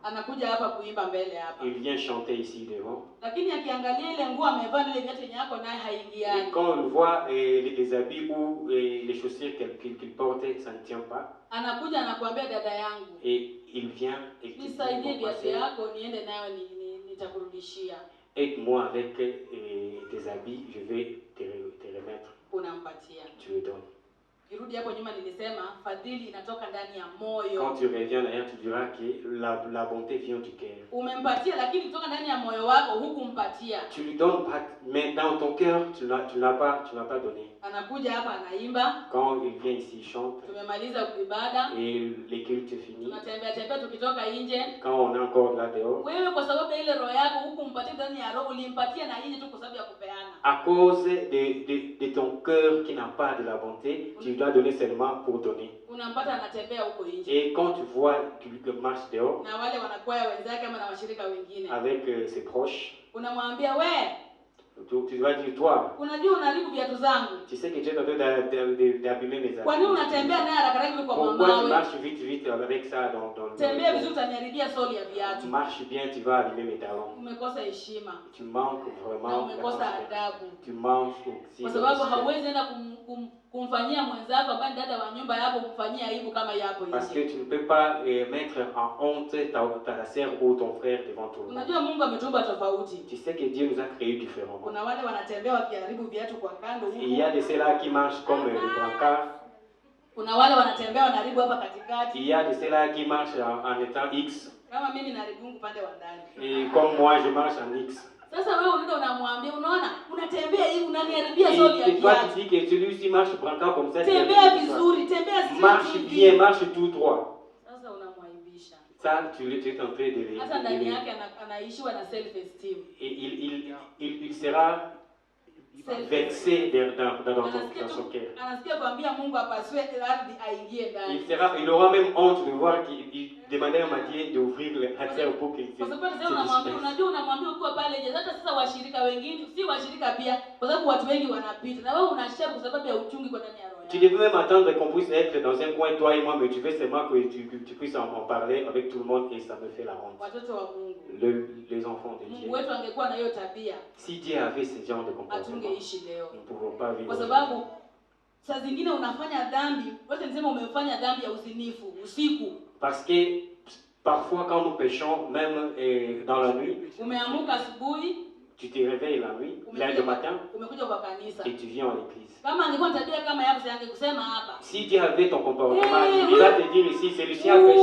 anakuja hapa kuimba mbele hapa. Il vient chanter ici devant. Lakini akiangalia ile nguo amevaa ile viatu yako naye haingiani. Quand on voit les habits ou les chaussures qu'il porte, ça ne tient pas. Anakuja anakuambia dada yangu. Et il vient et il dit, nisaidie viatu yako niende nayo nitakurudishia. Aide-moi avec tes habits, je vais te remettre. Unampatia. Tu le donnes. Kirudi hapo nyuma nilisema fadhili inatoka ndani ya moyo. Quand tu reviens d'ailleurs, tu diras que la bonté vient du cœur. Umempatia lakini kutoka ndani ya moyo wako hukumpatia. Tu lui donnes pas, mais dans ton cœur, tu n'as pas donné. Anakuja hapa anaimba. Quand il vient ici, il chante. Tumemaliza ibada. Et les cultes finissent. Tunatembea tukitoka nje, quand on est encore là dehors, wewe kwa sababu ya ile roho yako huku mpatie ndani ya roho, ulimpatia na nje tu kwa sababu ya kupeana. à cause de ton cœur qui n'a pas de la bonté, tu dois donner seulement pour donner. Unampata anatembea huko nje. Et quand tu vois qu'il marche dehors Na wale wanakwaya wenzake ama na washirika wengine. avec ses proches, Unamwambia we, tu dois dire toi, unajua unaharibu viatu zangu. tu sais que tu es en train d'abîmer mes Kwa nini habits. unatembea naye haraka haraka kwa Pourquoi tu mama wewe? marches vite avec ça dans Tembea vizuri utaniharibia soli ya Tu viatu. marches bien, tu vas abîmer mes talons. Umekosa heshima. Tu manques Na vraiment umekosa d'attention. adabu. Tu manques aussi Kwa de sababu respect. hauwezi enda kumfanyia mwenzako ambaye ni dada wa nyumba yako kumfanyia aibu kama yapo Parce que nje. tu ne peux pas mettre en honte ta sœur ou ton frère devant tout le monde. Unajua Mungu ametuumba tofauti. Tu sais que Dieu nous a créés différemment. Kuna wale wanatembea wakiharibu viatu kwa kando Et il y a huku. de ceux-là qui marchent comme les brancards. Kuna wale wanatembea wanaharibu hapa Il katikati. y a de ceux-là qui marchent en étant X. Kama mimi naharibu upande wa ndani. Et comme moi, je marche en X. Sasa wewe unaenda unamwambia, unaona unatembea hivi unaniharibia Et, soli ya et toi, tu viatu. dis que celui-ci marche brancard comme ça. Tembea vizuri, tembea Marche straight bien, hivi. marche tout droit. Sasa unamwaibisha. Ça, tu es en train de Hata ndani les... yake anaishiwa na self esteem. Et il sera vexé dans son cœur. Anasikia kuambia Mungu apasue ardhi aingie ndani. Il aura même honte de voir qu'il demandait à Mathieu d'ouvrir la terre pour qu'il Kwa se sababu sasa unamwambia, unajua unamwambia ukiwa pale nje, hata sasa washirika wengine, si washirika pia, kwa sababu watu wengi wanapita. Na wewe unashare kwa sababu ya uchungu kwa ndani ya roho Tu yako. devais même attendre qu'on puisse être dans un coin, toi et moi, mais tu veux seulement que tu puisses en parler avec tout le monde et ça me fait la honte. Watoto wa Mungu. Les enfants de Mungu Dieu. wetu angekuwa na hiyo tabia, Si Dieu avait ce genre de comportement, hatungeishi leo. nous ne pouvons pas vivre. Kwa sababu saa zingine unafanya dhambi, wote nisema umefanya dhambi ya uzinifu usiku. Parce que parfois quand nous péchons, même dans la nuit, Umeamuka asubuhi, tu te réveilles la nuit, lundi matin, umekuja kwa kanisa. et tu viens à l'église. Kama angekuwa na tabia kama yako, angekusema hapa. Si Dieu avait ton comportement, Eh, il va te dire ici, celui-ci a péché.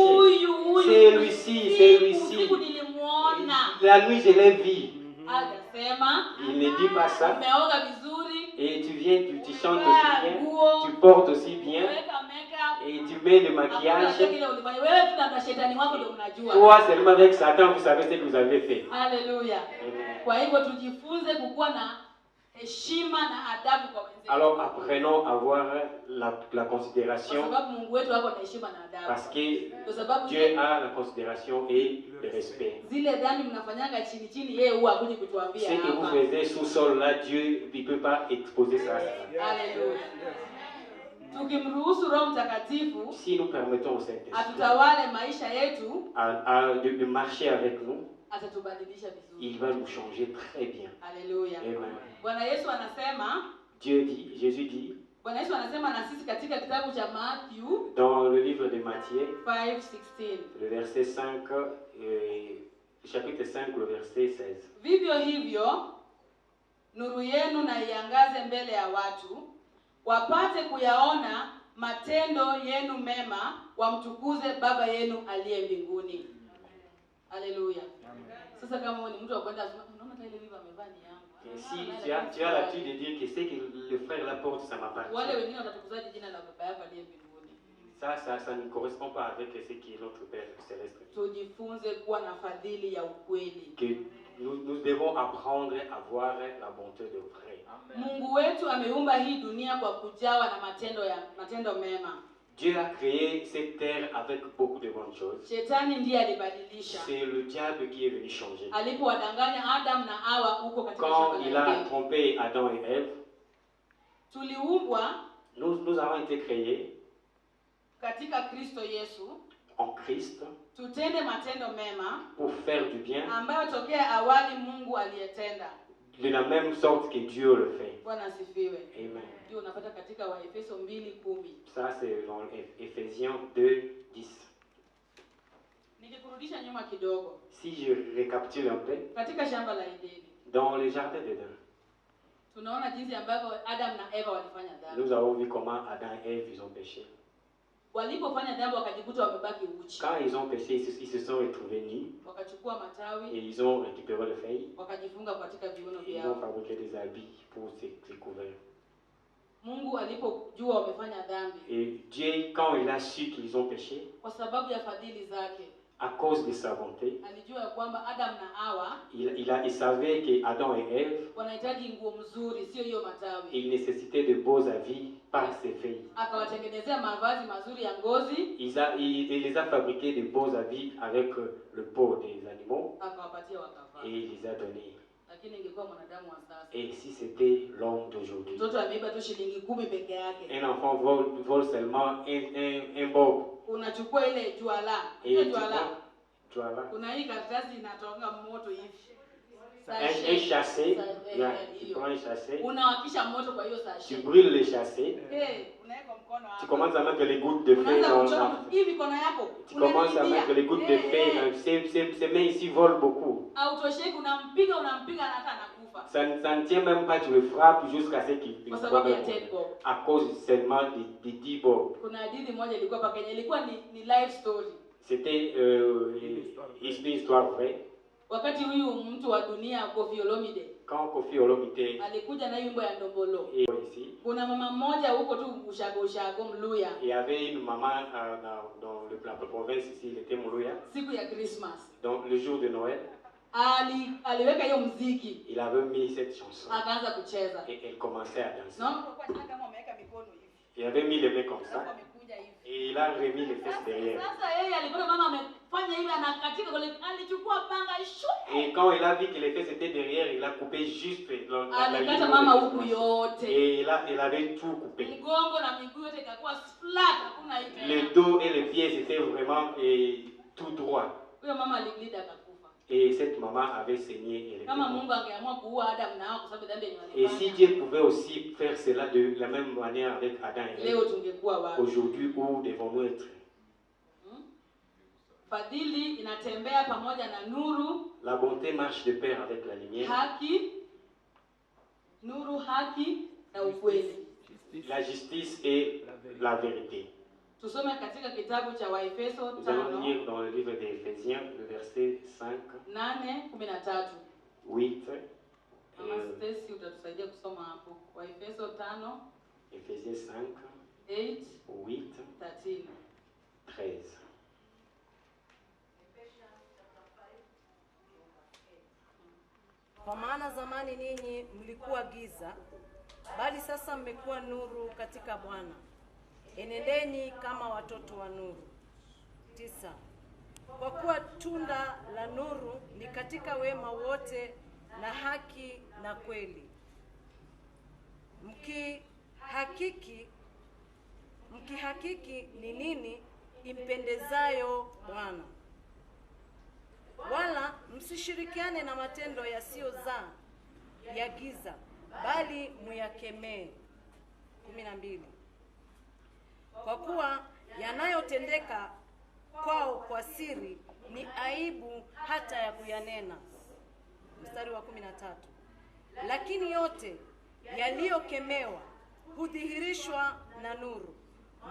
Celui-ci. Usiku nilimuona. La nuit, je l'ai vu. Akasema, Il ne dit pas ça. umeoga vizuri, Et tu viens, tu chantes aussi umevaa bien, nguo, tu portes aussi bien, umeweka makeup. et tu mets le Hakuna maquillage. kile ulifanya. Wewe tu na shetani wako ndio mnajua. Toi, seulement avec Satan, vous savez ce que vous avez fait. Haleluya. Amen. Kwa hivyo tujifunze kukuwa na heshima na adabu kwa wenzetu. Alors apprenons à avoir la Kwa considération, sababu Mungu wetu wako na heshima na adabu. parce que Kwa sababu Dieu a la considération et le respect. zile dhambi mnafanyanga chini chini, yeye huwa hakuji kutuambia Ce que vous hapa. faisiez sous-sol là, Dieu ne peut pas exposer ça. Haleluya. Tukimruhusu Roho Mtakatifu Si nous permettons au Saint-Esprit atutawale maisha yetu, de marcher avec nous, atatubadilisha vizuri. il va nous changer très bien. Haleluya. Amen. Bwana Yesu anasema, Jésus dit, Bwana Yesu anasema na sisi katika kitabu cha Matthew dans le livre de Matthieu, 5:16. le verset 5, chapitre 5, le verset 16. Vivyo hivyo nuru yenu na iangaze mbele ya watu, wapate kuyaona matendo yenu mema, wamtukuze Baba yenu aliye mbinguni. Haleluya. Sasa kama wewe ni mtu wa kwenda, unaona ile bibi amevaa ni yangu. Et si tu as l'habitude de dire que c'est que le frère la porte, ça Wale m'appartient. wengine watatukuzaje jina la Baba yako aliye mbinguni? Ça ne correspond pas avec ce qui est notre Père céleste. Tujifunze kuwa na fadhili ya ukweli. Que nous devons apprendre à voir la bonté de vrai. Mungu wetu ameumba hii dunia kwa kujawa na matendo mema. Dieu a créé cette terre avec beaucoup de bonnes choses. Shetani ndiye alibadilisha. C'est le diable qui est venu changer. Alipowadanganya Adam na Hawa huko katika Quand shamba il la a Edeni. trompé Adam et Ève, Tuliumbwa nous avons été créés katika Kristo Yesu en Christ tutende matendo mema pour faire du bien ambayo tokea awali Mungu aliyetenda. de la même sorte que Dieu le fait. Bwana asifiwe. Amen. Ndio unapata katika Waefeso 2:10. Ça, c'est dans Éphésiens 2:10. Nikikurudisha nyuma kidogo, Si je récapitule un peu, katika shamba la Edeni dans le jardin d'Éden, tunaona jinsi ambavyo Adam na Eva walifanya dhambi. nous avons vu comment Adam et Ève ils ont péché. Walipofanya dhambi wakajikuta wamebaki uchi. Quand ils ont péché, ils se sont retrouvés nus Wakachukua et matawi, ils ont récupéré le feuilles. wakajifunga katika viuno Ils ont vyao. fabriqué des habits pour se couvrir. Mungu alipojua wamefanya dhambi, Et Dieu, quand il a su qu'ils ont péché, kwa sababu ya fadhili zake, à cause de sa bonté, alijua ya kwamba Adam na Hawa il savait que Adam et Ève, wanahitaji nguo mzuri, sio hiyo matawi. ils nécessitaient de beaux habits par ses filles. Akawatengenezea mavazi mazuri ya ngozi, Il les a fabriqués de beaux habits avec le peau des animaux akawapatia wakavaa. et il les a donnés. Lakini ingekuwa mwanadamu wa sasa, Et si c'était l'homme d'aujourd'hui, mtoto ameiba tu shilingi 10 peke yake, un enfant vole seulement un bob. unachukua ile juala, Et ile tu juala, vois, kuna hii karatasi inatoka moto hivi, un chassé, tu hiyo prends un chassé, unawakisha moto kwa hiyo tu sachet, brûles le chassé, unaweka mkono tu hapa, commences à mettre les gouttes de feu unaanza dans kuchoma hii mikono yako, tu commences à mettre les gouttes de feu, ces mains ici volent beaucoup. autosheki, unampiga na hata anakufa Ça ne tient même pas, tu le frappes jusqu'à ce qu'il kwa sababu ya 10 bob. à cause seulement des 10 bob. Kuna hadithi moja ilikuwa hapa Kenya, ilikuwa ni life story. C'était une histoire vraie. Wakati huyu mtu wa dunia Koffi Olomide Quand Koffi Olomide alikuja na wimbo ya Ndombolo, est ici, kuna mama mmoja huko tu ushago Mluya, il y avait une maman dans la province ici, il était Muluya. siku ya Christmas Donc le jour de Noël, aliweka hiyo muziki, il avait mis cette chanson akaanza kucheza. et elle commençait à danser. Naona kwa kama ameweka mikono hivi, Il avait mis les mains comme ça alafu amekuja hivi. et il a remis les fesses derrière. Sasa yeye alipata mama amefanya hivi, anakatika kule, alichukua panga Et quand il a vu que les fesses étaient derrière, il a coupé juste la alikata ligne mama de huku fesses. yote, Et il avait tout coupé. mgongo na miguu yote ikakuwa flat, hakuna hivi tena. Le dos et les pieds étaient vraiment tout droit. Huyo mama alilida akakufa. Et cette maman avait saigné. Et elle était Kama morte. Mungu angeamua kuua Adam na Hawa kwa sababu dhambi yenye Et si walifanya, Dieu pouvait aussi faire cela de la même manière avec Adam et leo Ève, tungekuwa wapi? aujourd'hui, où devons-nous être? Fadhili inatembea pamoja na nuru, La bonté marche de pair avec la lumière. haki, nuru, haki na ukweli. La justice et la vérité. Tusome katika kitabu cha Waefeso Nous allons 5, lire dans le livre des Éphésiens, le verset 5, 8-13. 8, Mama Stacy utatusaidia kusoma hapo. Waefeso 5, Éphésiens 5, 8, 8, 13. 13. Kwa maana zamani ninyi mlikuwa giza, bali sasa mmekuwa nuru katika Bwana. Enendeni kama watoto wa nuru. 9. Kwa kuwa tunda la nuru ni katika wema wote na haki na kweli. Mkihakiki ni nini impendezayo Bwana. Wala msishirikiane na matendo yasiyozaa ya giza, bali muyakemee. 12. Kwa kuwa yanayotendeka kwao kwa siri ni aibu hata ya kuyanena. Mstari wa 13. Lakini yote yaliyokemewa hudhihirishwa na nuru,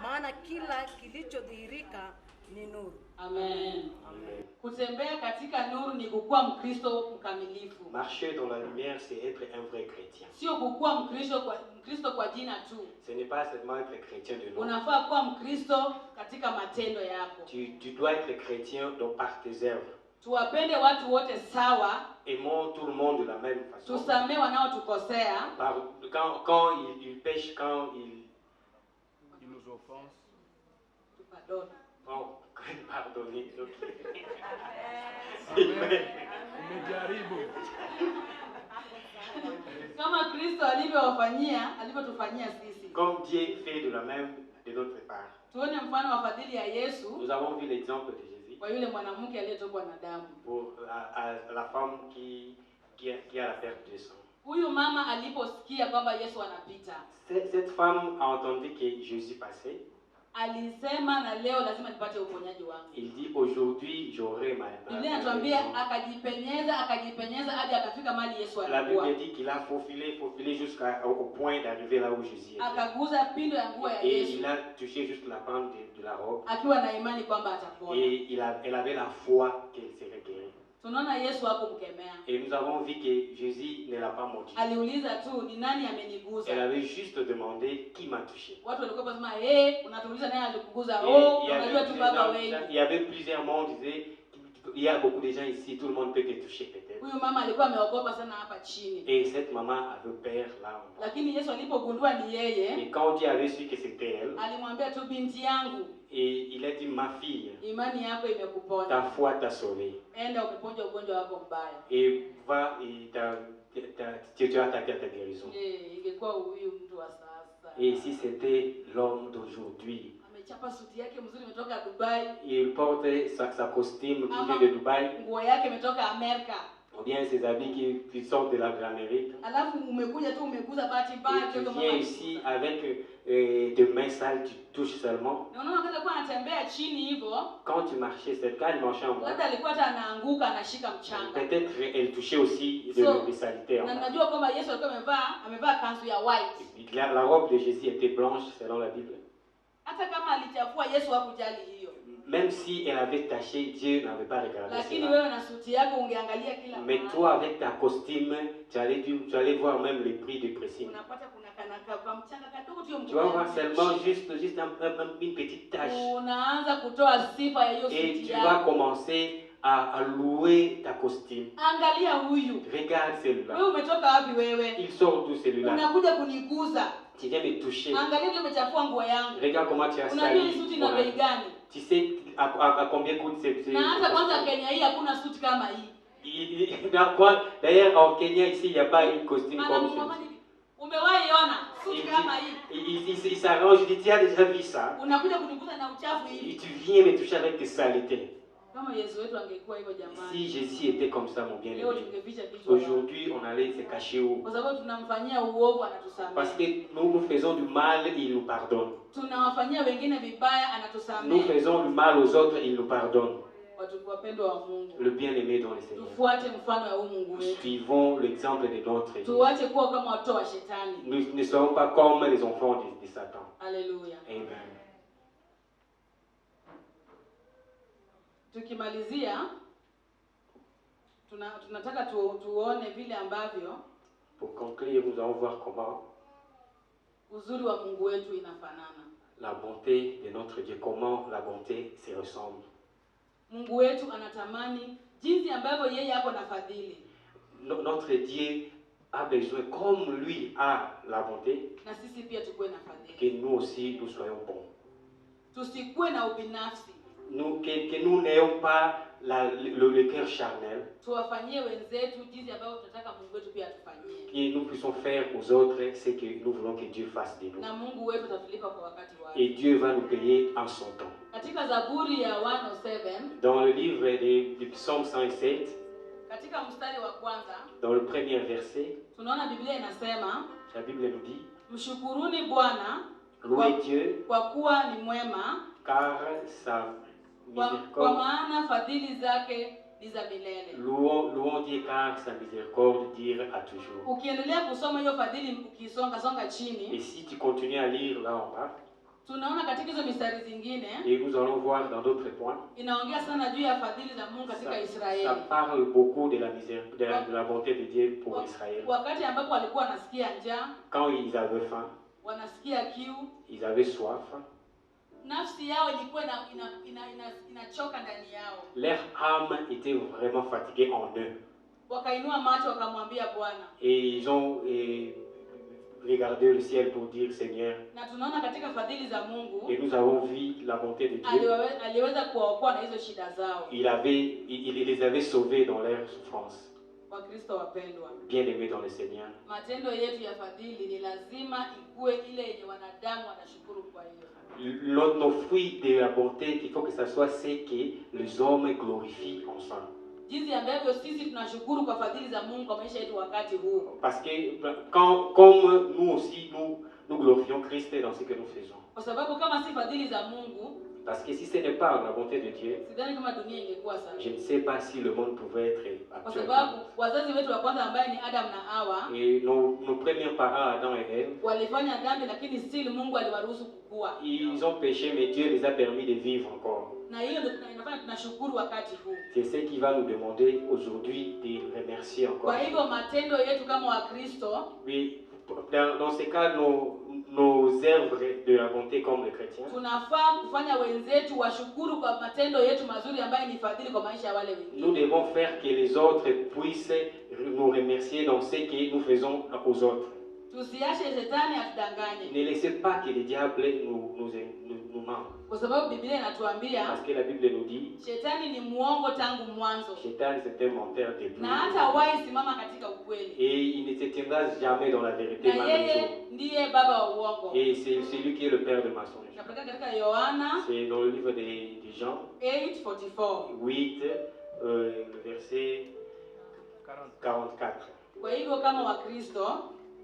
maana kila kilichodhihirika ni nuru. Amen. Amen. Kutembea katika nuru ni kukuwa Mkristo mkamilifu. Marcher dans la lumière, c'est être un vrai chrétien. Sio kukuwa Mkristo kwa jina tu. Ce n'est pas seulement être chrétien de nom. Unafaa kuwa Mkristo katika matendo yako. Tu dois être chrétien donc par tes œuvres. Tuwapende watu wote sawa, Aimons tout le monde de la même façon. tusamee wanaotukosea, Quand ils pêchent, quand ils nous offensent. tupardon. pardonnez. Amen. Umejaribu. Kama Kristo alivyotufanyia sisi. Comme Dieu fait de la même de notre part. Tuone mfano wa fadhili ya Yesu Nous avons vu l'exemple de Jésus kwa yule mwanamke aliyetokwa na damu. pour la femme qui a la perte de sang. Huyu mama aliposikia kwamba Yesu anapita, Cette femme a entendu que Jésus passait. alisema na leo lazima nipate uponyaji wangu. Il dit aujourd'hui j'aurai ma Biblia inatuambia akajipenyeza hadi akafika mahali Yesu La alikuwa. Bible dit qu'il a faufilé jusqu'au point d'arriver là où Jésus était. Akaguza pindo ya nguo ya Et Yesu il a touché juste la bande de la robe. akiwa na imani kwamba atapona. Et elle avait la foi qu'elle serait guérie. Tunaona Yesu hakumkemea. Et nous avons vu que Jésus ne l'a pas maudit. Aliuliza tu ni nani ameniguza. Elle avait juste demandé qui m'a touché. Watu walikuwa wanasema unatuuliza nani alikuguza? Et Oh, unajua tu baba wewe. il y avait plusieurs mots, on disait il y a beaucoup de gens ici, tout le monde peut te toucher peut-être. Huyu mama alikuwa ameogopa sana hapa chini. Et cette maman avait peur là. Lakini Yesu alipogundua ni yeye, Et quand Dieu avait su que c'était elle, alimwambia tu, binti yangu, et il a dit, ma fille, imani yako ta imekuponya. foi t'a sauvée. Enda umeponja ugonjwa wako mbaya. Et va, et tu as attaqué à ta guérison. Ingekuwa huyu mtu wa sasa. Et si c'était l'homme d'aujourd'hui, Amechapa suti yake mzuri imetoka Dubai, il porte sa costume qui vient de Dubaï, nguo yake imetoka Amerika. ou bien ses habits qui sortent de l'Amérique, Alafu umekuja tu umeguza bahati et mbaya tu kidogo viens mama. ici avec tes mains sales, tu touches seulement. Na unaona wakati alikuwa anatembea chini hivyo, Quand tu marchais, cette elle marchait en bas. labda alikuwa hata anaanguka anashika mchanga. Peut-être elle touchait aussi des saletés en Na bas. najua kwamba Yesu alikuwa amevaa kanzu ya white. La robe de Jésus était blanche selon la Bible. Hata kama alichafua Yesu hakujali hiyo. Même si elle avait taché, Dieu n'avait pas regardé Lakini cela. wewe na suti yako ungeangalia kila Mais toi, avec ta costume, tu allais voir même les prix du pressing. unapata kuna kanaka kwa mchanga kadogo tu Tu vas voir seulement juste une petite tache. unaanza kutoa sifa ya hiyo Et suti tu vas yako. commencer à louer ta costume. Angalia huyu. Regarde celui-là. Wewe umetoka wapi wewe? Il sort d'où celui-là? Unakuja kuniguza. Tu viens me toucher. Angalia vile umechafua nguo yangu. Regarde comment tu as Unajua hii sali. suti ina bei gani? Tu sais à combien coûte ce Na hata kwanza Kenya hii hakuna suti kama hii. D'ailleurs, au Kenya, ici, il n'y a pas une costume Maana comme mama celle-ci. umewahi ona suti kama hii? Il s'arrange, il dit, tu as déjà vu ça? Unakuja kuniguza na uchafu Et hivi. tu viens me toucher avec tes saletés. Kama Yesu wetu angekuwa hivyo jamani. Si Jésus était comme ça, mon Leo bien-aimé, tungeficha kichwa. aujourd'hui, on allait se cacher où? Kwa sababu tunamfanyia uovu Parce anatusamehe. que nous faisons du mal, il nous pardonne. Tunawafanyia wengine vibaya Nous anatusamehe. faisons du mal aux autres, il nous pardonne. Watu wapendwa wa Mungu. Le bien-aimé dans le Seigneur. Tufuate mfano ya huyu Mungu wetu. Suivons l'exemple de notre Dieu. Tuache kuwa kama watoto wa shetani. Nous ne serons pas comme les enfants de Satan. Haleluya. Amen. Tukimalizia tunataka tuone vile ambavyo Pour conclure, nous allons voir comment uzuri wa Mungu wetu inafanana. la bonté de notre Dieu, comment la bonté se ressemble. Mungu wetu anatamani jinsi ambavyo yeye hapo na fadhili. Notre Dieu a besoin, comme lui a la bonté, Na sisi pia tukue na fadhili. que nous aussi nous soyons bons. Tusikue na ubinafsi. Que nous n'ayons pas le cœur charnel, Tuwafanyie wenzetu jinsi ambavyo tunataka Mungu wetu pia atufanyie. que nous puissions faire aux autres ce que nous voulons que Dieu fasse de nous. Na Mungu wetu atatulipa kwa wakati wake. Et Dieu va nous payer en son temps. Katika Zaburi ya 107, Dans le livre du psaume 107, katika mstari wa kwanza, dans le premier verset, tunaona Biblia inasema, la Bible nous dit, mshukuruni Bwana louez Dieu kwa kuwa ni mwema, car sa kwa miséricorde, maana fadhili zake ni za milele. louons Dieu car sa miséricorde dure à toujours. Ukiendelea kusoma hiyo fadhili ukisonga Et chini, si tu continues à lire là en bas, tunaona katika hizo mistari zingine et nous allons voir dans d'autres points, inaongea sana juu ya fadhili za Mungu katika ça Israeli. parle beaucoup de la de la bonté de Dieu pour Israël. Wakati ambapo walikuwa wanasikia njaa, Quand ils avaient faim, wanasikia kiu, ils avaient soif, nafsi yao ilikuwa inachoka ndani yao. leur âme était vraiment fatiguée en eux. Wakainua macho wakamwambia Bwana. Et ils ont regardé le ciel pour dire Seigneur. Na tunaona katika fadhili za Mungu Et nous avons vu la bonté de Dieu. aliweza kuwaokoa na hizo shida zao. Il les avait sauvés dans leur souffrance. Wakristo wapendwa, Bien-aimés dans le Seigneur. matendo yetu ya fadhili ni lazima ikue ile yenye wanadamu wanashukuru kwa hiyo. Nos fruits de la bonté, il faut que ça soit ce que les hommes glorifient ensemble. Jinsi ambavyo sisi tunashukuru kwa fadhili za Mungu kwa maisha yetu wakati huu. Parce que comme nous aussi, nous glorifions Christ dans ce que nous faisons. Kwa sababu kama si fadhili za Mungu, Parce que si ce n'est pas la bonté de Dieu, sidhani kama dunia ingekuwa sawa. je ne sais pas si le monde pouvait être Kwa actuel. sababu wazazi wetu wa kwanza ambaye ni Adam na Hawa Et nos premiers parents, Adam et Ève, walifanya dhambi, lakini still Mungu aliwaruhusu kukua. ils ont péché, mais Dieu les a permis de vivre encore. Na hiyo ndio inafanya tunashukuru wakati huu. C'est ce qui va nous demander aujourd'hui de remercier encore. Kwa hivyo matendo yetu kama Wakristo Oui, dans ce cas, nos nos œuvres de la bonté comme les chrétiens. Tunafaa kufanya wenzetu washukuru kwa matendo yetu mazuri ambayo ni fadhili kwa maisha ya wale Nous wengine. devons faire que les autres puissent nous remercier dans ce que nous faisons aux autres. Tusiache shetani atudanganye, Ne laissez pas que le diable nous mente. kwa sababu Biblia inatuambia Parce que la Bible nous dit, shetani ni muongo tangu mwanzo Satan c'est un menteur depuis. na hata hawahi simama katika ukweli, Et il ne se tiendra jamais dans la vérité na malgré yeye tout. ndiye baba wa uongo. Et c'est celui qui est le père de mensonge. Tunapatikana katika Yohana C'est dans le livre de Jean 8:44. 8, le verset 44. Kwa hivyo kama Wakristo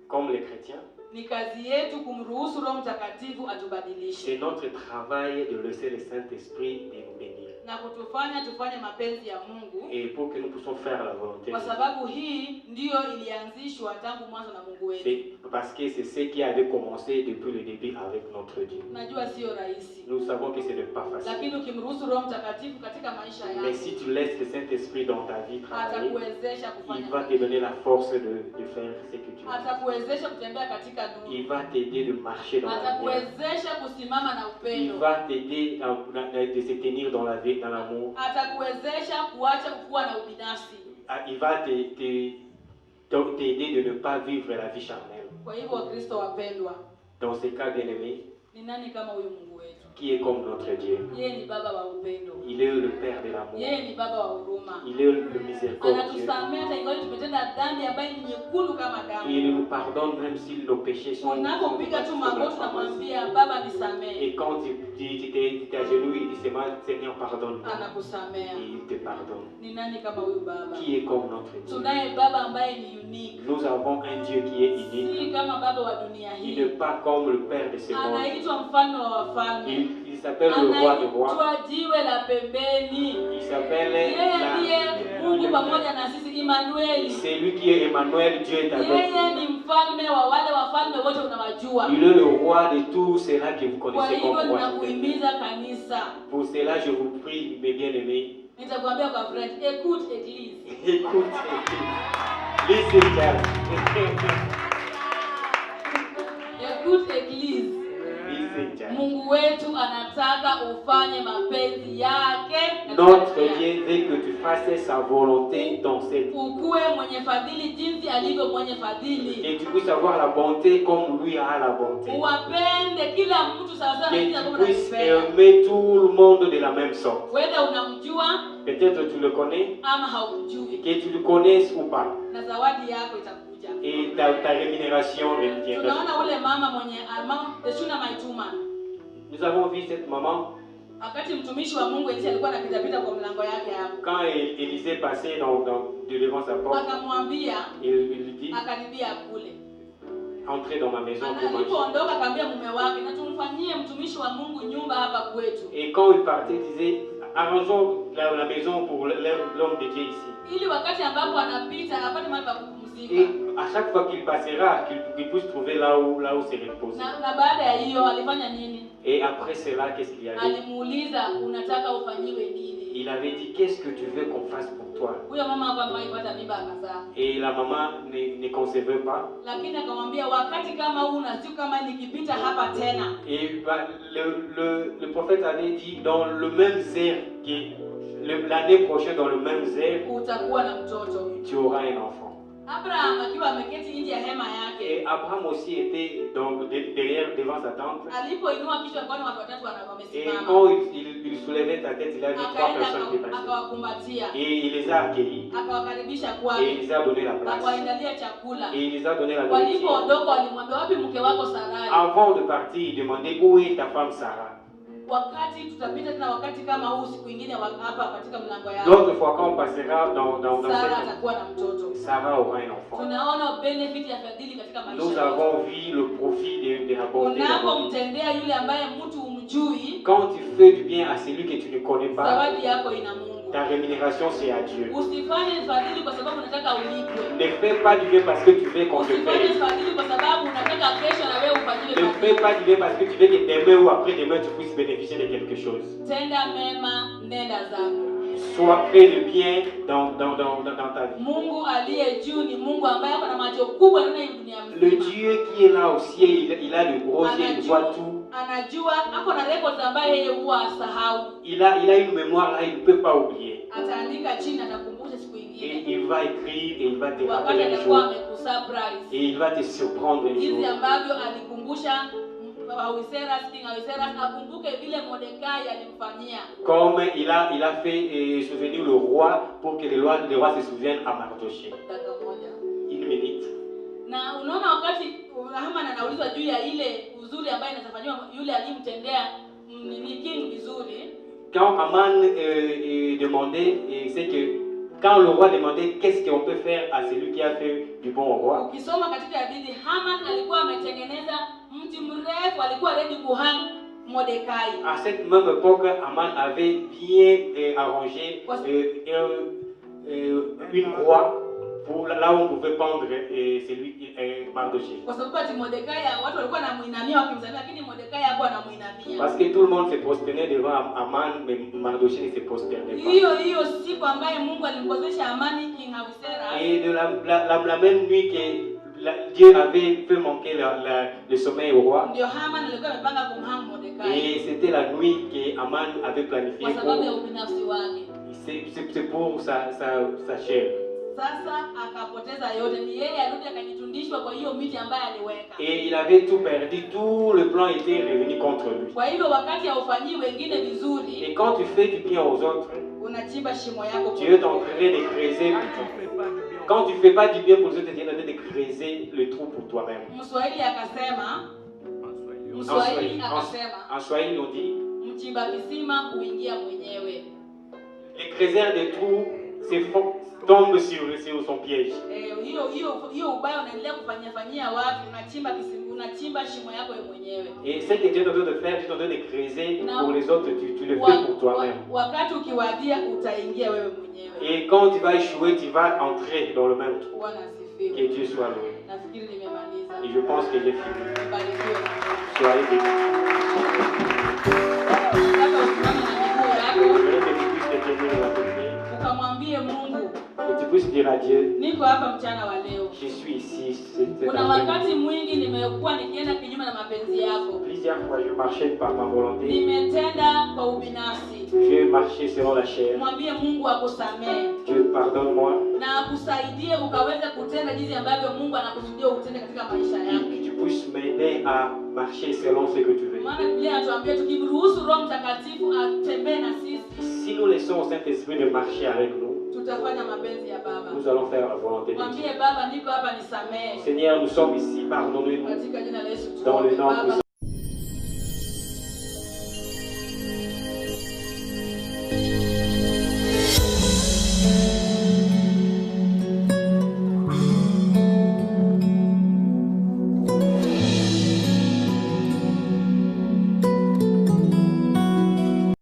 Comme les chrétiens, ni kazi yetu kumruhusu Roho Mtakatifu atubadilishe c'est notre travail de laisser le Saint-Esprit de nous bénir. na kutufanya tufanye mapenzi ya Mungu, Et pour que nous puissions faire la volonté de kwa Dieu. sababu hii ndiyo ilianzishwa tangu mwanzo na Mungu wetu. C'est parce que c'est ce qui avait commencé depuis le début avec notre Dieu. Najua sio rahisi, Nous savons que ce n'est pas facile. lakini ukimruhusu Roho Mtakatifu katika maisha Mais yako si tu laisses le Saint-Esprit dans ta vie travailler, atakuwezesha il kufanya va te donner la force de faire ce que tu veux. atakuwezesha kutembea katika nuru, Il va t'aider de marcher dans la lumière. atakuwezesha kusimama na Il upendo, va t'aider de se tenir dans la vie, dans l'amour. atakuwezesha kuacha kuwa na ubinafsi. Il va t'aider de ne pas vivre la vie charnelle. Kwa hivyo Wakristo wapendwa, Dans ce cas, bien aimé, ni nani kama huyu Mungu wetu? qui est comme notre Dieu? Yeye ni baba wa upendo, Il est le Père de l'amour. yeye ni baba wa huruma, Il est le miséricordieux. anatusamehe hata ingawa tumetenda dhambi ambayo ni nyekundu kama damu. Il nous pardonne même si nos péchés sont Unapopiga tu comme magoti la na pharmacie. mwambia Baba nisamehe, Et quand tu t'es agenouillé, il dit Seigneur, pardonne-moi. anakusamea. Et il te pardonne. Ni nani kama huyu baba? Qui est comme notre Dieu? Tunaye baba ambaye ni unique, Nous avons un Dieu qui est unique. si kama baba wa dunia Il hii. n'est pas comme le Père de ce monde. Anaitwa mfalme wa wafalme, Il s'appelle le roi des rois. anaitwa jiwe la pembeni. Il s'appelle Yeye ndiye Mungu pamoja na sisi, Emmanuel. C'est lui qui est Emmanuel, Dieu est avec Yeye nous. ni mfalme wa wale wafalme wote unawajua. Il est le roi de tous ceux-là que vous Kwa connaissez hivyo comme roi. ninakuhimiza kanisa, Pour cela, je vous prie, mes bien-aimés, nitakwambia kwa French, écoute église. écoutez. Listen, child. Écoute église. Listen, child. Mungu wetu anataka ufanye mapenzi yake katika Notre dunia. Dieu veut que tu fasses sa volonté dans cette vie. Ukuwe mwenye fadhili jinsi alivyo mwenye fadhili. Et tu puisses avoir la bonté comme lui a la bonté. Uwapende kila mtu sawa sawa na Que jinsi tu ambavyo puisses unanipenda. aimer tout le monde de la même sorte. Whether unamjua Peut-être tu le connais, ama haumjui, que tu le connaisses ou pas. na zawadi yako itakuja. Et ta rémunération viendra. Tunaona ule mama mwenye mama Teshuna Maituma, Nous avons vu cette maman wakati mtumishi wa Mungu Elisha alikuwa anapita pita kwa mlango yake hapo, quand Élisée passait devant sa porte. akamwambia Il lui dit akaribia kule. entrez dans ma maison pour manger. Alipoondoka akamwambia mume wake, na tumfanyie mtumishi wa Mungu nyumba hapa kwetu, Et quand il partait, il disait arrangeons la maison pour l'homme de Dieu ici. ili wakati ambapo anapita apate mahali pa kupumzika. Et à chaque fois qu'il passera, qu'il puisse trouver là où se repose. Na baada ya hiyo alifanya nini? Et après cela, qu'est-ce qu'il y avait? Alimuuliza, unataka ufanyiwe nini? Il avait dit qu'est-ce que tu veux qu'on fasse pour toi? Huyo mama hapa amewahi kupata mimba akazaa, Et la maman ne concevait pas. lakini akamwambia wakati kama huu na siku kama nikipita hapa tena, Et bah, le prophète avait dit dans le même air l'année prochaine, dans le même air, utakuwa na mtoto. tu auras un enfant. Abraham akiwa ameketi nje ya hema yake, Et Abraham aussi était donc derrière, devant sa tente. alipoinua kichwa akaona watu watatu Et wamesimama, quand il soulevait sa tête, il a vu trois akaenda personnes qui passaient. akawakumbatia, Et il les a accueillis. akawakaribisha Et il kwake, les a donné la place. akawaandalia chakula. Et il les a donné la nourriture. Walipoondoka walimwambia, wapi mke wako Sarai? Avant de partir, il demandait où est ta femme Sarah. Wakati tutapita tena wakati kama huu siku ingine hapa katika mlango yao, L'autre fois, quand on passera dans Sara cette... atakuwa na mtoto. Sarah aura un enfant. Tunaona benefit ya fadhili katika maisha Nous yetu. avons vu le profit de la bonté. Unapomtendea yule ambaye mtu umjui, Quand tu fais du bien à celui que tu ne connais pas, zawadi yako ina Mungu. ta rémunération c'est à Dieu. Usifanye fadhili kwa sababu unataka ulipwe. Ne fais pas du bien parce que tu veux qu'on te Usifanye paye. fadhili kwa sababu unataka kesho na wewe ufanyiwe Ne fais fadhili. pas du bien parce que tu veux que demain ou après-demain tu puisses bénéficier de quelque chose. Tenda mema, nenda zako. soit fait de bien dans ta vie. Mungu aliye juu ni Mungu ambaye ako na macho kubwa ndani ya dunia Le mzima. Dieu qui est là au ciel, il a le gros yeux, il voit tout. Anajua ako na records ambaye yeye huwa asahau. Il a une mémoire là, il ne peut pas oublier. Ataandika chini atakumbusha siku Et nyingine. il va écrire et il va te Wakati rappeler les atakuwa choses. amekusurprise. Et il va te surprendre les Jinsi choses. ambavyo alikumbusha Ahasuerus, King Ahasuerus akumbuke vile Mordekai alimfanyia. Comme il a fait souvenir le roi pour que le roi se souvienne à Mardochée. Dakika moja. Une minute. Na unaona wakati Haman anaulizwa juu ya ile uzuri ambaye inafanywa yule aliyemtendea ni king vizuri. Quand Haman demandait, c'est que quand le roi demandait qu'est-ce qu'on peut faire à celui qui a fait du bon au roi, Ukisoma katika hadithi Haman alikuwa ametengeneza mti mrefu, alikuwa ready kuhang Mordekai. à cette même époque, Haman avait bien arrangé une croix pour là où on pouvait pendre celui Mardochée. Kwa sababu ati Mordekai watu walikuwa wanamuinamia wakimsalia, lakini Mordekai hakuwa anamuinamia. Parce que tout le monde se prosternait devant Haman, mais Mardochée ne se prosternait pas. Hiyo siku ambaye Mungu alimkozesha amani King Ahasuerus. Et de la même nuit que Dieu avait fait manquer le sommeil au roi, Ndio Haman alikuwa amepanga kumhang Mordekai. et c'était la nuit que Haman avait planifié Kwa sababu ya pour, ubinafsi wake. c'est pour sa chair. Sasa akapoteza yote, ni yeye alirudi akajitundishwa kwa hiyo miti ambayo aliweka. Et il avait tout perdu, tout le plan était revenu contre lui. Kwa hivyo wakati haufanyii wengine vizuri, Et quand tu fais du bien aux autres, unachimba shimo yako. tu es en train de creuser. Quand tu fais pas du bien pour les autres, tu es en train de creuser le trou pour toi-même. Mswahili akasema, En Swahili, on dit, mchimba kisima huingia mwenyewe. les creuseurs de trous tombent sur son piège. Hiyo ubaya unaendelea kufanyia watu, unachimba shimo yako wewe mwenyewe. Et ce que tu es en train de faire, tu es en train de creuser pour les autres, tu le fais pour toi-même. Wakati ukiwadia utaingia wewe mwenyewe. Et quand tu vas échouer, tu vas entrer dans le même trou. Bwana asifiwe. Que Dieu soit loué. Nafikiri nimemaliza. Et je pense que j'ai fini. Barikiwe. Soyez bénis. Sasa usimame na miguu yako. Je veux que tu puisses te tenir la prière. Ukamwambie Mungu, Que tu puisses dire à Dieu, niko hapa mchana wa leo. je suis ici. Cet Kuna après-midi. wakati mwingi nimekuwa nikienda kinyume na mapenzi yako. Plusieurs fois, je marchais par ma volonté. Nimetenda kwa ubinafsi. J'ai marché selon la chair. Mwambie Mungu akusamehe Dieu, pardonne-moi. na akusaidie ukaweze kutenda jinsi ambavyo Mungu anakusudia utende katika maisha yako. Que tu puisses m'aider à marcher selon ce que tu veux. Maana Biblia inatuambia tukimruhusu Roho Mtakatifu atembee na sisi, Si nous laissons au Saint-Esprit de marcher avec nous, tutafanya mapenzi ya Baba. nous allons faire la volonté de Dieu. Mwambie Baba, niko hapa nisamehe. Seigneur, nous sommes ici, pardonne-nous. Katika jina la Yesu Dans le tuombe. nom Baba,